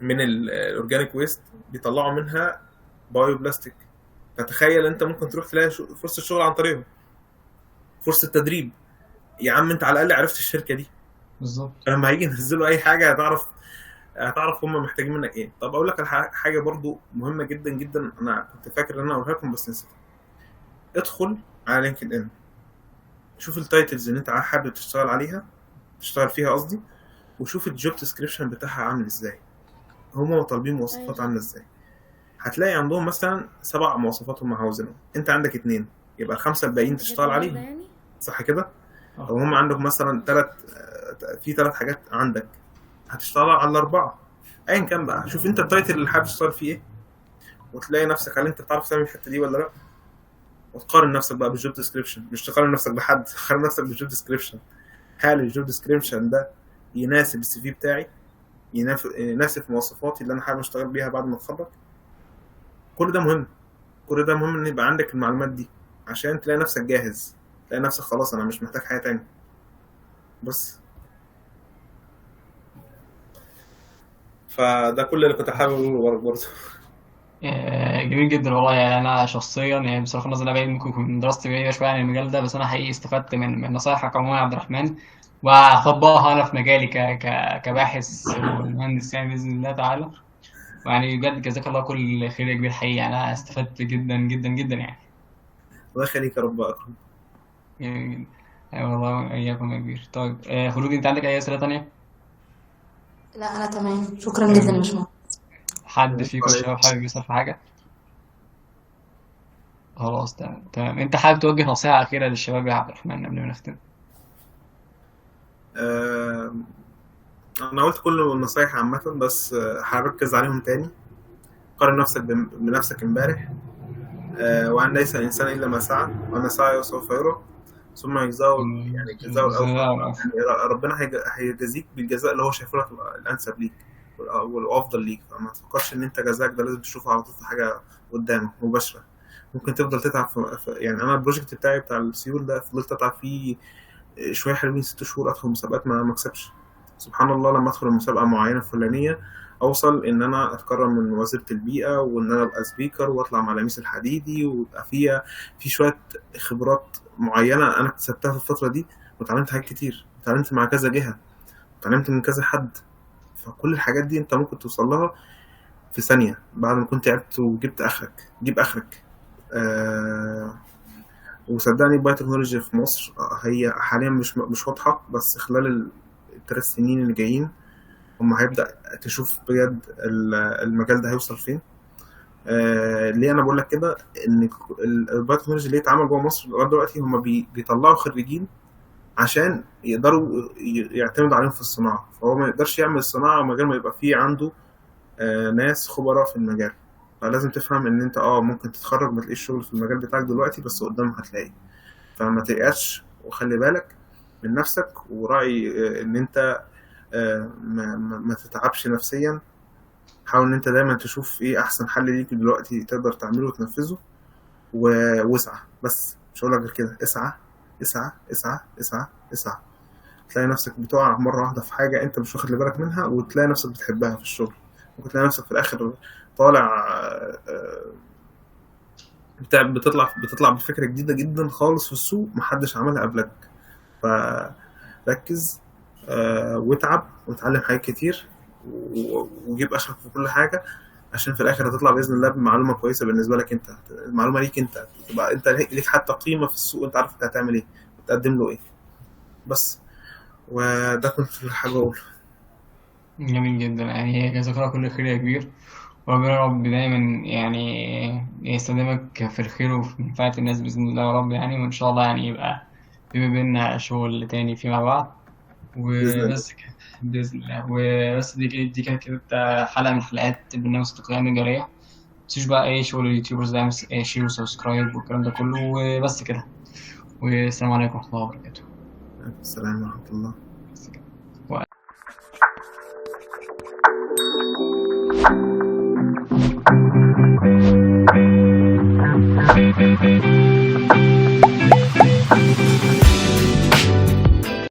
من الاورجانيك ويست، بيطلعوا منها بايو بلاستيك. فتخيل انت ممكن تروح تلاقي فرصه شغل عن طريقهم، فرصه تدريب. يا عم انت على الاقل عرفت الشركه دي، بالظبط فلما هيجي ينزلوا اي حاجه هتعرف هم محتاجين منك ايه. طب اقول لك على حاجه برضو مهمه جدا جدا، انا كنت فاكر ان انا اقولها لكم بس نسيت. ادخل على لينكد ان، شوف التايتلز اللي انت حابب تشتغل فيها قصدي، وشوف الجوب ديسكريبشن بتاعها عامل ازاي، هم طالبين مواصفات عامله ازاي. هتلاقي عندهم مثلا 7 مواصفات هم عاوزينهم، انت عندك 2، يبقى ال5 الباقيين تشتغل عليهم، صح كده؟ او هم عندهم مثلا 3 حاجات عندك، هتشتغل على ال4. ايا كان بقى، شوف انت التايتل اللي حابب تشتغل فيه ايه، وتلاقي نفسك هل انت بتعرف تعمل الحته دي ولا لا، وتقارن نفسك بقى بالجوب ديسكريبشن. مش تقارن نفسك بحد، تقارن نفسك بالجوب ديسكريبشن. هل الجوب ديسكريبشن ده يناسب السي في بتاعي، يناسب مواصفاتي اللي انا حابب اشتغل بيها بعد ما اتخرج؟ كل ده مهم، كل ده مهم ان يبقى عندك المعلومات دي عشان تلاقي نفسك جاهز، تلاقي نفسك خلاص انا مش محتاج حاجه تاني. بس فده كل اللي كنت حابب اقوله برضه. جميل جدا والله. يعني انا شخصيا يعني بصراحه نظري بعيد، ممكن يكون دراستي بعيده شويه عن المجال ده، بس انا حقيقي استفدت من نصايحك عموما يا عبد الرحمن، وهطبقها انا في مجالي كباحث ومهندس يعني باذن الله تعالى. ويعني بجد جزاك الله كل خير يا كبير، حقيقي يعني انا استفدت جدا جدا جدا يعني. الله يخليك يا رب اكرم. يعني والله اياكم يا كبير. طيب خلود، انت عندك اي اسئله تانية؟ لا انا تمام، شكرا جدا يا باشمهندس. حد فيكم الشباب حابب يسأل في حاجه؟ خلاص تمام. انت حابب توجه نصيحه اخيره للشباب يا عبد الرحمن قبل ما نختم؟ آه، انا قلت كل النصايح عامه، بس هركز عليهم تاني. قارن نفسك بنفسك امبارح، وأن ليس الإنسان إلا ما سعى، وأن سعيه سوف يرى ثم يجزاه، يعني الجزاء الأوفى. يعني ربنا هيجازيك بالجزاء اللي هو شايفه لك الأنسب ليك والأفضل ليك. فما تفكرش إن أنت جزاك ده لازم تشوفه على طول في حاجة قدامك مباشرة. ممكن تفضل تتعب يعني أنا البروجكت بتاعي بتاع السيول ده فضلت أتعب فيه شوية حلوين، 6 شهور أدخل مسابقات ما أكسبش. سبحان الله، لما أدخل المسابقة معينة فلانية اوصل ان انا اتكرم من وزيرة البيئة، وان انا ابقى سبيكر واطلع مع لميس الحديدي، ويبقى فيها في شوية خبرات معينة انا اكتسبتها في الفترة دي، واتعلمت حاجات كتير، اتعلمت مع كذا جهة، اتعلمت من كذا حد. فكل الحاجات دي انت ممكن توصل لها في ثانية بعد ما كنت تعبت وجبت اخرك، جيب اخرك. آه وصدقني البايوتكنولوجيا في مصر هي حاليا مش واضحة، بس خلال الثلاث سنين اللي جايين هم هيبدأ تشوف بجد المجال ده هيوصل فين. ليه انا بقول لك كده؟ ان البايوتكنولوجيا اللي اتعمل جوه مصر لغايه دلوقتي هم بيطلعوا خريجين عشان يقدروا يعتمدوا عليهم في الصناعه، فهو ما يقدرش يعمل الصناعه من غير ما يبقى فيه عنده ناس خبراء في المجال. فلازم تفهم ان انت ممكن تتخرج ما تلاقيش شغل في المجال بتاعك دلوقتي، بس قدام هتلاقي. فما تيأسش، وخلي بالك من نفسك، وراعي ان انت ما تتعبش نفسيا. حاول ان انت دايما تشوف ايه احسن حل ليك دلوقتي تقدر تعمله وتنفذه، واسعى. بس مش هقول لك غير كده، اسعى اسعى اسعى اسعى اسعى. تلاقي نفسك بتقع مرة واحدة في حاجة انت مش واخد بالك منها، وتلاقي نفسك بتحبها في الشغل، ممكن تلاقي نفسك في الاخر طالع بتطلع بفكرة جديدة جدا خالص في السوق محدش عملها قبلك. فركز واتعب واتعلم حاجات كتير، وجيب اخرك في كل حاجة، عشان في الاخر هتطلع باذن الله بمعلومة كويسة بالنسبة لك انت، المعلومة ليك انت، تبقى انت ليك حتى قيمة في السوق، انت عارف انت هتعمل ايه وتقدم له ايه. بس وده كنت حابب اقوله. جميل جدا، يعني جزاك الله كل خير يا كبير، وربنا يا رب دايما يعني يستخدمك في الخير وفي منفعة الناس بإذن الله يا رب، يعني وإن شاء الله يعني يبقى في بينا شغل تاني فيما بعد. باذن الله. وبس كده بإذن الله. وبس دي كانت كده حلقة من حلقات برنامج استقلالية نجارية. متنسوش بقى أي شغل اليوتيوبرز ده، شير وسبسكرايب والكلام ده كله، وبس كده. والسلام عليكم ورحمة الله وبركاته. السلام ورحمة الله. بس كده. و...